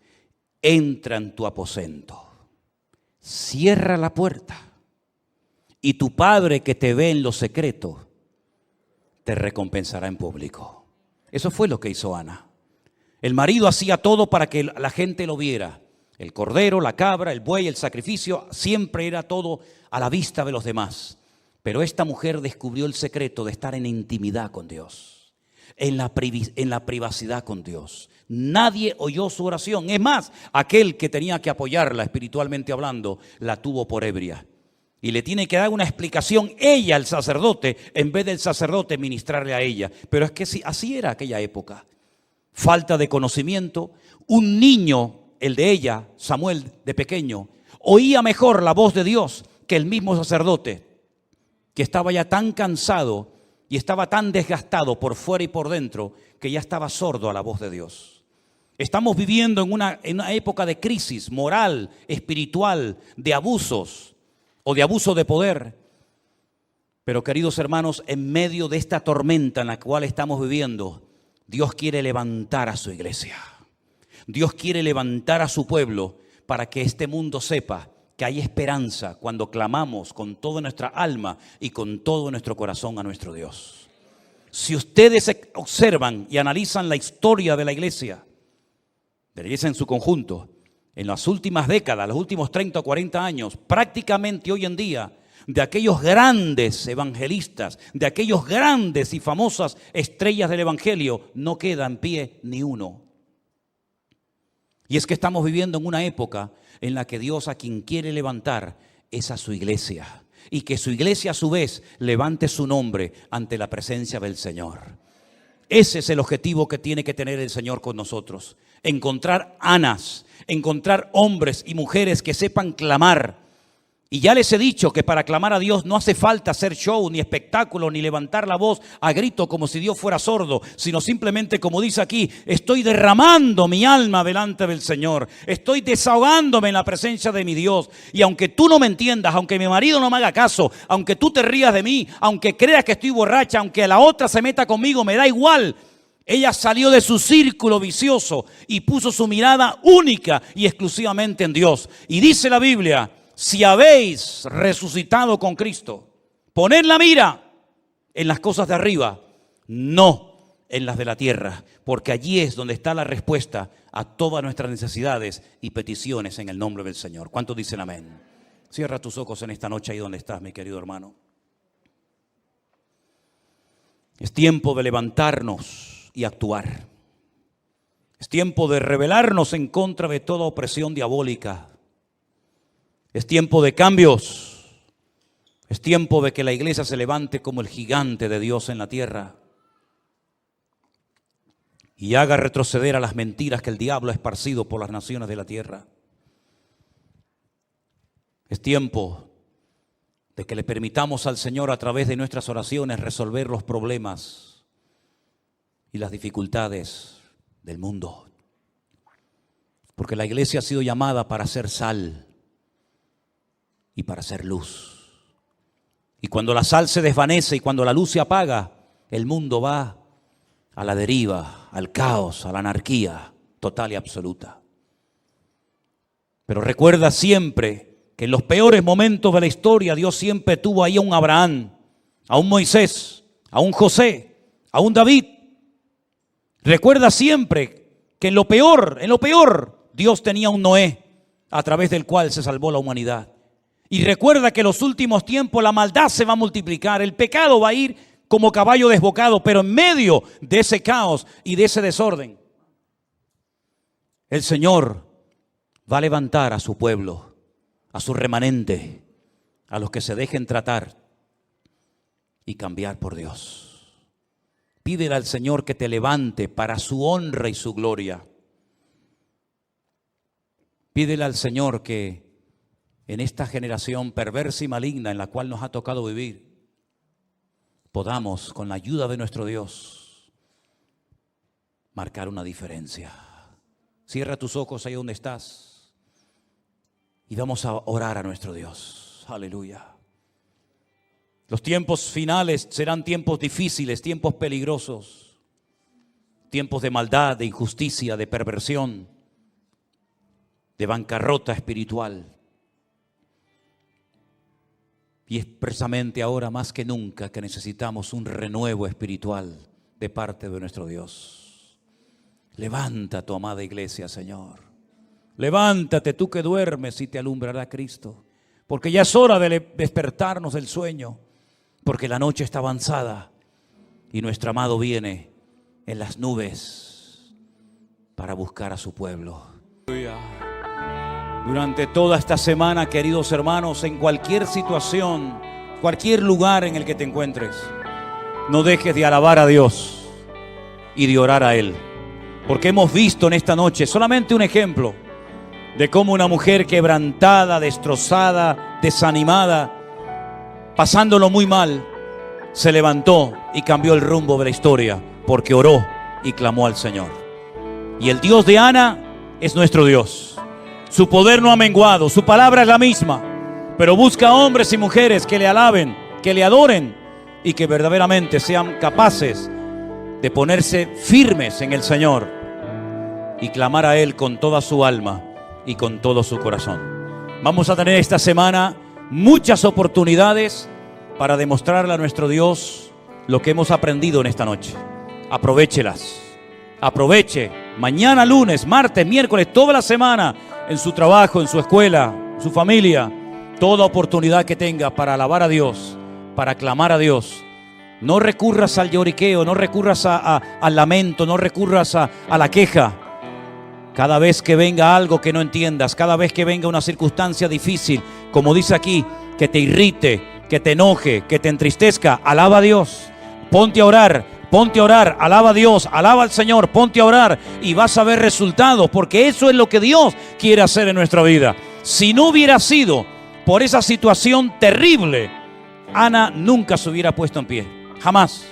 Entra en tu aposento, cierra la puerta y tu Padre que te ve en lo secreto te recompensará en público. Eso fue lo que hizo Ana. El marido hacía todo para que la gente lo viera. El cordero, la cabra, el buey, el sacrificio, siempre era todo a la vista de los demás. Pero esta mujer descubrió el secreto de estar en intimidad con Dios, en la privacidad con Dios. Nadie oyó su oración. Es más, aquel que tenía que apoyarla espiritualmente hablando, la tuvo por ebria. Y le tiene que dar una explicación ella al sacerdote, en vez del sacerdote ministrarle a ella. Pero es que así era aquella época. Falta de conocimiento. Un niño, el de ella, Samuel de pequeño, oía mejor la voz de Dios que el mismo sacerdote, que estaba ya tan cansado y estaba tan desgastado por fuera y por dentro, que ya estaba sordo a la voz de Dios. Estamos viviendo en una época de crisis moral, espiritual, de abusos o de abuso de poder. Pero queridos hermanos, en medio de esta tormenta en la cual estamos viviendo, Dios quiere levantar a su iglesia. Dios quiere levantar a su pueblo para que este mundo sepa que hay esperanza cuando clamamos con toda nuestra alma y con todo nuestro corazón a nuestro Dios. Si ustedes observan y analizan la historia de la iglesia en su conjunto, en las últimas décadas, los últimos 30 o 40 años, prácticamente hoy en día, de aquellos grandes evangelistas, de aquellos grandes y famosas estrellas del evangelio, no queda en pie ni uno. Y es que estamos viviendo en una época en la que Dios a quien quiere levantar es a su iglesia. Y que su iglesia a su vez levante su nombre ante la presencia del Señor. Ese es el objetivo que tiene que tener el Señor con nosotros. Encontrar Anas, encontrar hombres y mujeres que sepan clamar. Y ya les he dicho que para clamar a Dios no hace falta hacer show, ni espectáculo, ni levantar la voz a grito como si Dios fuera sordo, sino simplemente, como dice aquí, estoy derramando mi alma delante del Señor. Estoy desahogándome en la presencia de mi Dios. Y aunque tú no me entiendas, aunque mi marido no me haga caso, aunque tú te rías de mí, aunque creas que estoy borracha, aunque la otra se meta conmigo, me da igual. Ella salió de su círculo vicioso y puso su mirada única y exclusivamente en Dios. Y dice la Biblia: si habéis resucitado con Cristo, poned la mira en las cosas de arriba, no en las de la tierra, porque allí es donde está la respuesta a todas nuestras necesidades y peticiones en el nombre del Señor. ¿Cuántos dicen amén? Cierra tus ojos en esta noche ahí donde estás, mi querido hermano. Es tiempo de levantarnos y actuar. Es tiempo de rebelarnos en contra de toda opresión diabólica. Es tiempo de cambios. Es tiempo de que la iglesia se levante como el gigante de Dios en la tierra y haga retroceder a las mentiras que el diablo ha esparcido por las naciones de la tierra. Es tiempo de que le permitamos al Señor a través de nuestras oraciones resolver los problemas y las dificultades del mundo. Porque la iglesia ha sido llamada para ser sal y para ser luz. Y cuando la sal se desvanece y cuando la luz se apaga, el mundo va a la deriva, al caos, a la anarquía total y absoluta. Pero recuerda siempre que en los peores momentos de la historia Dios siempre tuvo ahí a un Abraham, a un Moisés, a un José, a un David. Recuerda siempre que en lo peor, Dios tenía un Noé a través del cual se salvó la humanidad. Y recuerda que en los últimos tiempos la maldad se va a multiplicar, el pecado va a ir como caballo desbocado, pero en medio de ese caos y de ese desorden, el Señor va a levantar a su pueblo, a su remanente, a los que se dejen tratar y cambiar por Dios. Pídele al Señor que te levante para su honra y su gloria. Pídele al Señor que en esta generación perversa y maligna en la cual nos ha tocado vivir, podamos, con la ayuda de nuestro Dios, marcar una diferencia. Cierra tus ojos ahí donde estás y vamos a orar a nuestro Dios. Aleluya. Los tiempos finales serán tiempos difíciles, tiempos peligrosos, tiempos de maldad, de injusticia, de perversión, de bancarrota espiritual. Y es precisamente ahora más que nunca que necesitamos un renuevo espiritual de parte de nuestro Dios. Levanta tu amada iglesia, Señor. Levántate tú que duermes y te alumbrará Cristo. Porque ya es hora de despertarnos del sueño. Porque la noche está avanzada y nuestro amado viene en las nubes para buscar a su pueblo. Durante toda esta semana, queridos hermanos, en cualquier situación, cualquier lugar en el que te encuentres, no dejes de alabar a Dios y de orar a Él. Porque hemos visto en esta noche solamente un ejemplo de cómo una mujer quebrantada, destrozada, desanimada, pasándolo muy mal, se levantó y cambió el rumbo de la historia porque oró y clamó al Señor. Y el Dios de Ana es nuestro Dios. Su poder no ha menguado, su palabra es la misma, pero busca hombres y mujeres que le alaben, que le adoren y que verdaderamente sean capaces de ponerse firmes en el Señor y clamar a Él con toda su alma y con todo su corazón. Vamos a tener esta semana muchas oportunidades para demostrarle a nuestro Dios lo que hemos aprendido en esta noche. Aprovéchelas. Aproveche mañana, lunes, martes, miércoles, toda la semana, en su trabajo, en su escuela, en su familia, toda oportunidad que tenga para alabar a Dios, para clamar a Dios. No recurras al lloriqueo, no recurras al lamento, no recurras a la queja. Cada vez que venga algo que no entiendas, cada vez que venga una circunstancia difícil, como dice aquí, que te irrite, que te enoje, que te entristezca, alaba a Dios. Ponte a orar, alaba a Dios, alaba al Señor, ponte a orar y vas a ver resultados, porque eso es lo que Dios quiere hacer en nuestra vida. Si no hubiera sido por esa situación terrible, Ana nunca se hubiera puesto en pie, jamás.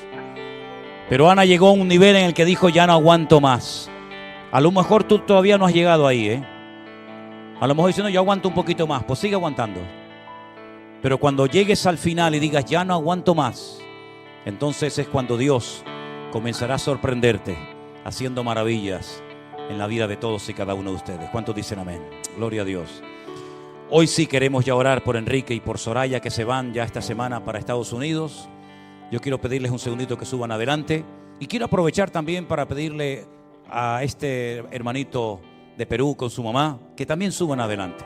Pero Ana llegó a un nivel en el que dijo, ya no aguanto más. A lo mejor tú todavía no has llegado ahí, A lo mejor diciendo, yo aguanto un poquito más, pues sigue aguantando. Pero cuando llegues al final y digas, ya no aguanto más, entonces es cuando Dios comenzará a sorprenderte, haciendo maravillas en la vida de todos y cada uno de ustedes. ¿Cuántos dicen amén? Gloria a Dios. Hoy sí queremos ya orar por Enrique y por Soraya, que se van ya esta semana para Estados Unidos. Yo quiero pedirles un segundito que suban adelante. Y quiero aprovechar también para pedirle a este hermanito de Perú con su mamá, que también suban adelante.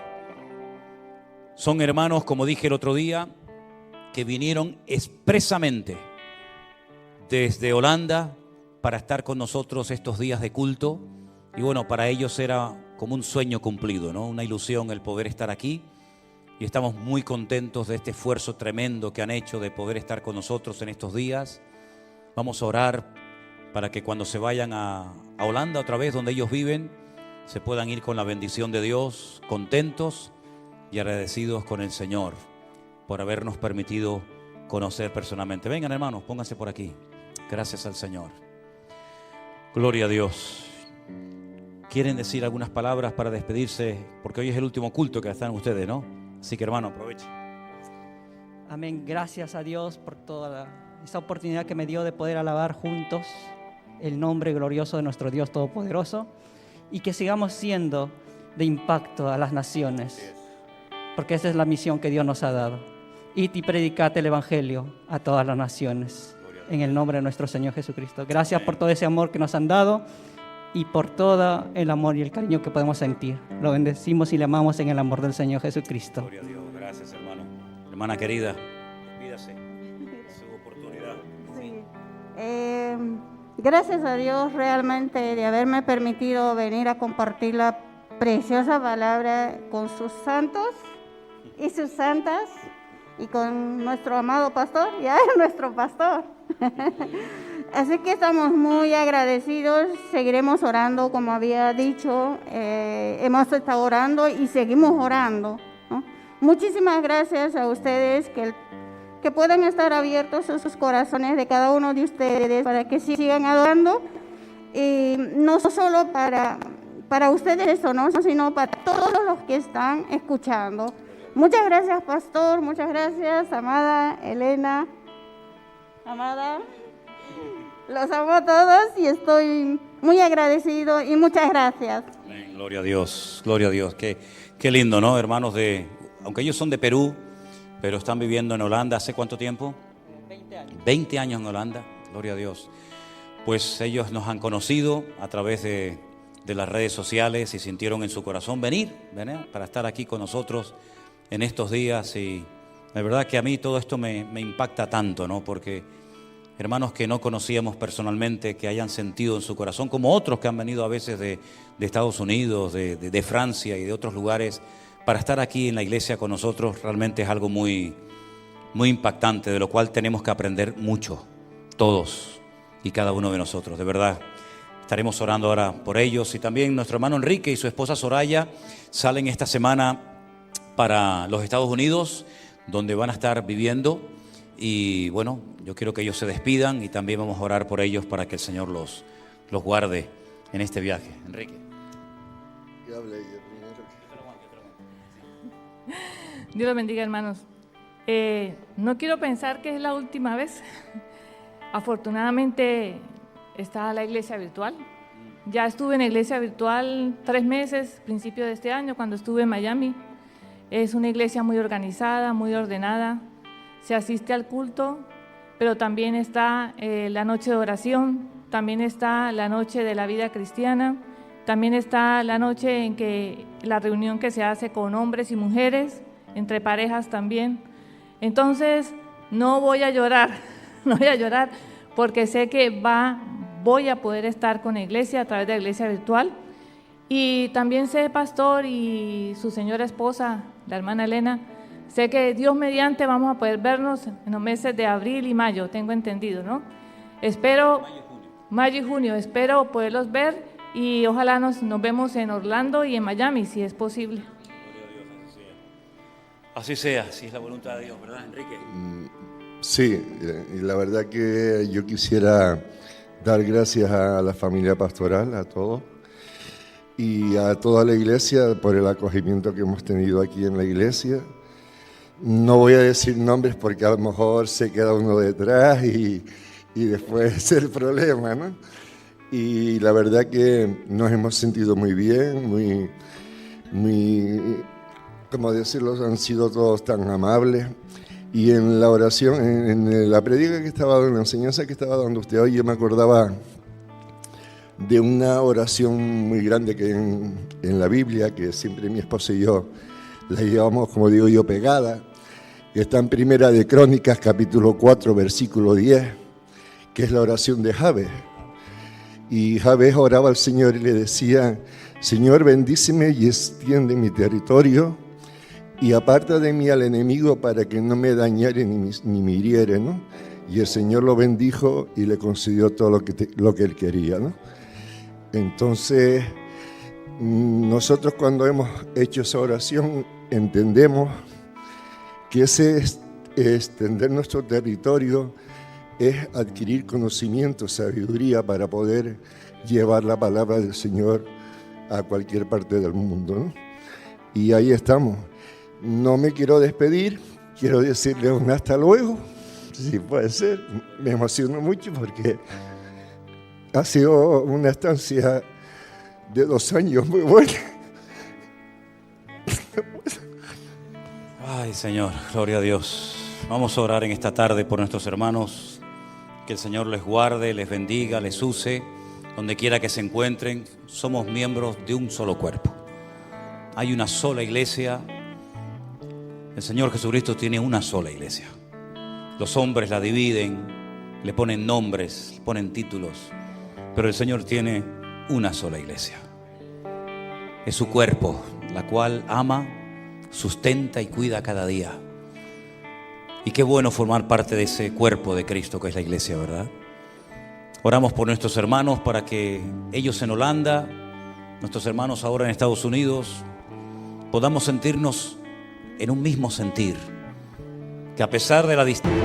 Son hermanos, como dije el otro día, que vinieron expresamente desde Holanda para estar con nosotros estos días de culto. Y bueno, para ellos era como un sueño cumplido, ¿no? Una ilusión el poder estar aquí. Y estamos muy contentos de este esfuerzo tremendo que han hecho de poder estar con nosotros en estos días. Vamos a orar para que cuando se vayan a Holanda otra vez, donde ellos viven, se puedan ir con la bendición de Dios, contentos y agradecidos con el Señor por habernos permitido conocer personalmente. Vengan, hermanos, pónganse por aquí. Gracias al Señor. Gloria a Dios. ¿Quieren decir algunas palabras para despedirse? Porque hoy es el último culto que están ustedes, ¿no? Así que, hermano, aprovechen. Amén. Gracias a Dios por toda esta oportunidad que me dio de poder alabar juntos el nombre glorioso de nuestro Dios Todopoderoso, y que sigamos siendo de impacto a las naciones, porque esa es la misión que Dios nos ha dado. Id y predicad el Evangelio a todas las naciones, en el nombre de nuestro Señor Jesucristo. Gracias por todo ese amor que nos han dado y por todo el amor y el cariño que podemos sentir. Lo bendecimos y le amamos en el amor del Señor Jesucristo. Gloria a Dios. Gracias, hermano. Hermana querida, despídase. Su oportunidad. Sí. Gracias a Dios realmente de haberme permitido venir a compartir la preciosa palabra con sus santos y sus santas y con nuestro amado pastor, ya es nuestro pastor. Así que estamos muy agradecidos, seguiremos orando como había dicho, hemos estado orando y seguimos orando, ¿no? Muchísimas gracias a ustedes que puedan estar abiertos sus corazones de cada uno de ustedes para que sigan adorando, y no solo para ustedes, ¿no? Sino para todos los que están escuchando. Muchas gracias, pastor, muchas gracias, amada Elena, amada, los amo a todos y estoy muy agradecido y muchas gracias. Amén. Gloria a Dios, gloria a Dios. Qué lindo, ¿no? Hermanos aunque ellos son de Perú, pero están viviendo en Holanda. ¿Hace cuánto tiempo? 20 años. 20 años en Holanda, gloria a Dios. Pues ellos nos han conocido a través de las redes sociales y sintieron en su corazón venir para estar aquí con nosotros en estos días. Y la verdad que a mí todo esto me impacta tanto, ¿no? Porque hermanos que no conocíamos personalmente, que hayan sentido en su corazón, como otros que han venido a veces de Estados Unidos, de Francia y de otros lugares, para estar aquí en la iglesia con nosotros, realmente es algo muy, muy impactante, de lo cual tenemos que aprender mucho, todos y cada uno de nosotros, de verdad. Estaremos orando ahora por ellos, y también nuestro hermano Enrique y su esposa Soraya salen esta semana para los Estados Unidos, donde van a estar viviendo. Y bueno, yo quiero que ellos se despidan y también vamos a orar por ellos para que el Señor los guarde en este viaje. Enrique. Dios los bendiga, hermanos. No quiero pensar que es la última vez. Afortunadamente está la iglesia virtual. Ya estuve en la iglesia virtual 3 meses, principio de este año, cuando estuve en Miami. Es una iglesia muy organizada, muy ordenada. Se asiste al culto, pero también está la noche de oración, también está la noche de la vida cristiana, también está la noche en que la reunión que se hace con hombres y mujeres, entre parejas también. Entonces, no voy a llorar, no voy a llorar, porque sé que voy a poder estar con la iglesia a través de la iglesia virtual. Y también sé, pastor, y su señora esposa, la hermana Elena, sé que Dios mediante vamos a poder vernos en los meses de abril y mayo, tengo entendido, ¿no? Espero, mayo y junio, espero poderlos ver y ojalá nos vemos en Orlando y en Miami, si es posible. Así sea, si es la voluntad de Dios, ¿verdad, Enrique? Sí, y la verdad que yo quisiera dar gracias a la familia pastoral, a todos, y a toda la iglesia por el acogimiento que hemos tenido aquí en la iglesia. No voy a decir nombres porque a lo mejor se queda uno detrás y después es el problema, ¿no? Y la verdad que nos hemos sentido muy bien, muy, ¿cómo decirlo? Han sido todos tan amables. Y en la oración, en la predica que estaba dando, en la enseñanza que estaba dando usted hoy, yo me acordaba de una oración muy grande que en la Biblia, que siempre mi esposa y yo la llevamos, como digo yo, pegada, que está en Primera de Crónicas, capítulo 4, versículo 10, que es la oración de Jabez. Y Jabez oraba al Señor y le decía: Señor, bendíceme y extiende mi territorio y aparta de mí al enemigo para que no me dañare ni me hiriere, ¿no? Y el Señor lo bendijo y le concedió todo lo que él quería, ¿no? Entonces, nosotros cuando hemos hecho esa oración entendemos que ese extender nuestro territorio es adquirir conocimiento, sabiduría para poder llevar la palabra del Señor a cualquier parte del mundo, ¿no? Y ahí estamos. No me quiero despedir, quiero decirle un hasta luego, si puede ser. Me emociono mucho porque ha sido una estancia de 2 años muy buena. Ay, Señor, gloria a Dios. Vamos a orar en esta tarde por nuestros hermanos. Que el Señor les guarde, les bendiga, les use, donde quiera que se encuentren. Somos miembros de un solo cuerpo. Hay una sola iglesia. El Señor Jesucristo tiene una sola iglesia. Los hombres la dividen, le ponen nombres, le ponen títulos, pero el Señor tiene una sola iglesia. Es su cuerpo, la cual ama, sustenta y cuida cada día. Y qué bueno formar parte de ese cuerpo de Cristo que es la iglesia, ¿verdad? Oramos por nuestros hermanos para que ellos en Holanda, nuestros hermanos ahora en Estados Unidos, podamos sentirnos en un mismo sentir, que a pesar de la distancia,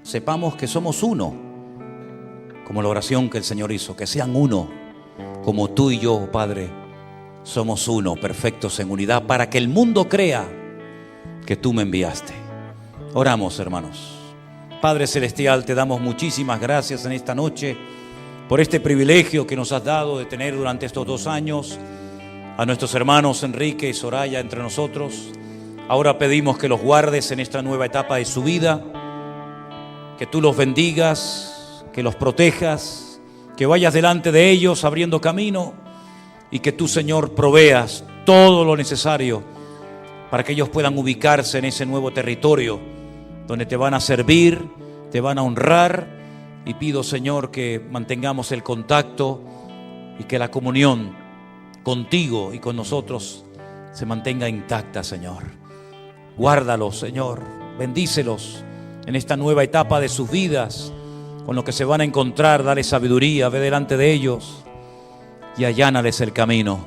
sepamos que somos uno, como la oración que el Señor hizo, que sean uno, como tú y yo, Padre, somos uno, perfectos en unidad, para que el mundo crea que tú me enviaste. Oramos, hermanos. Padre Celestial, te damos muchísimas gracias en esta noche por este privilegio que nos has dado de tener durante estos 2 años a nuestros hermanos Enrique y Soraya entre nosotros. Ahora pedimos que los guardes en esta nueva etapa de su vida, que tú los bendigas, que los protejas, que vayas delante de ellos abriendo camino y que tú, Señor, proveas todo lo necesario para que ellos puedan ubicarse en ese nuevo territorio donde te van a servir, te van a honrar. Y pido, Señor, que mantengamos el contacto y que la comunión contigo y con nosotros se mantenga intacta, Señor. Guárdalos, Señor, bendícelos en esta nueva etapa de sus vidas, con lo que se van a encontrar. Dale sabiduría, ve delante de ellos y allánales el camino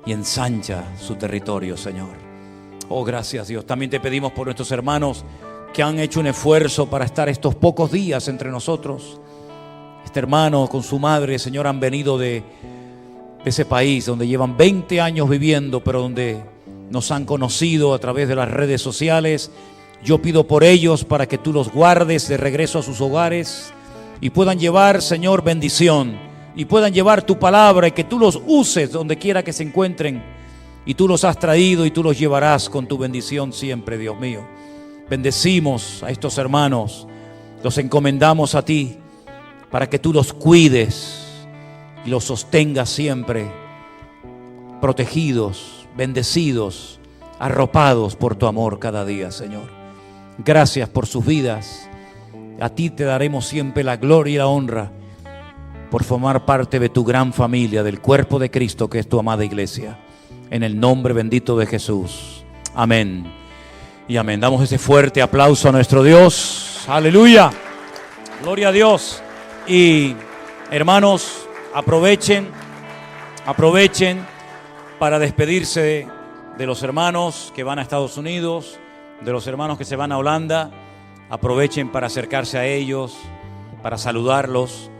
y ensancha su territorio, Señor. Oh, gracias, Dios. También te pedimos por nuestros hermanos que han hecho un esfuerzo para estar estos pocos días entre nosotros. Este hermano con su madre, Señor, han venido de ese país donde llevan 20 años viviendo, pero donde nos han conocido a través de las redes sociales. Yo pido por ellos para que tú los guardes de regreso a sus hogares y puedan llevar, Señor, bendición, y puedan llevar tu palabra, y que tú los uses donde quiera que se encuentren. Y tú los has traído y tú los llevarás con tu bendición siempre, Dios mío. Bendecimos a estos hermanos, los encomendamos a ti para que tú los cuides y los sostengas siempre, protegidos, bendecidos, arropados por tu amor cada día, Señor. Gracias por sus vidas. A ti te daremos siempre la gloria y la honra por formar parte de tu gran familia, del cuerpo de Cristo que es tu amada iglesia. En el nombre bendito de Jesús. Amén y amén. Damos ese fuerte aplauso a nuestro Dios. Aleluya. Gloria a Dios. Y hermanos, aprovechen para despedirse de los hermanos que van a Estados Unidos, de los hermanos que se van a Holanda. Aprovechen para acercarse a ellos, para saludarlos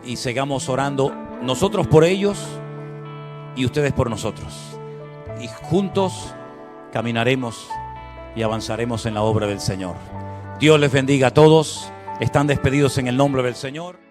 y sigamos orando nosotros por ellos y ustedes por nosotros. Y juntos caminaremos y avanzaremos en la obra del Señor. Dios les bendiga a todos. Están despedidos en el nombre del Señor.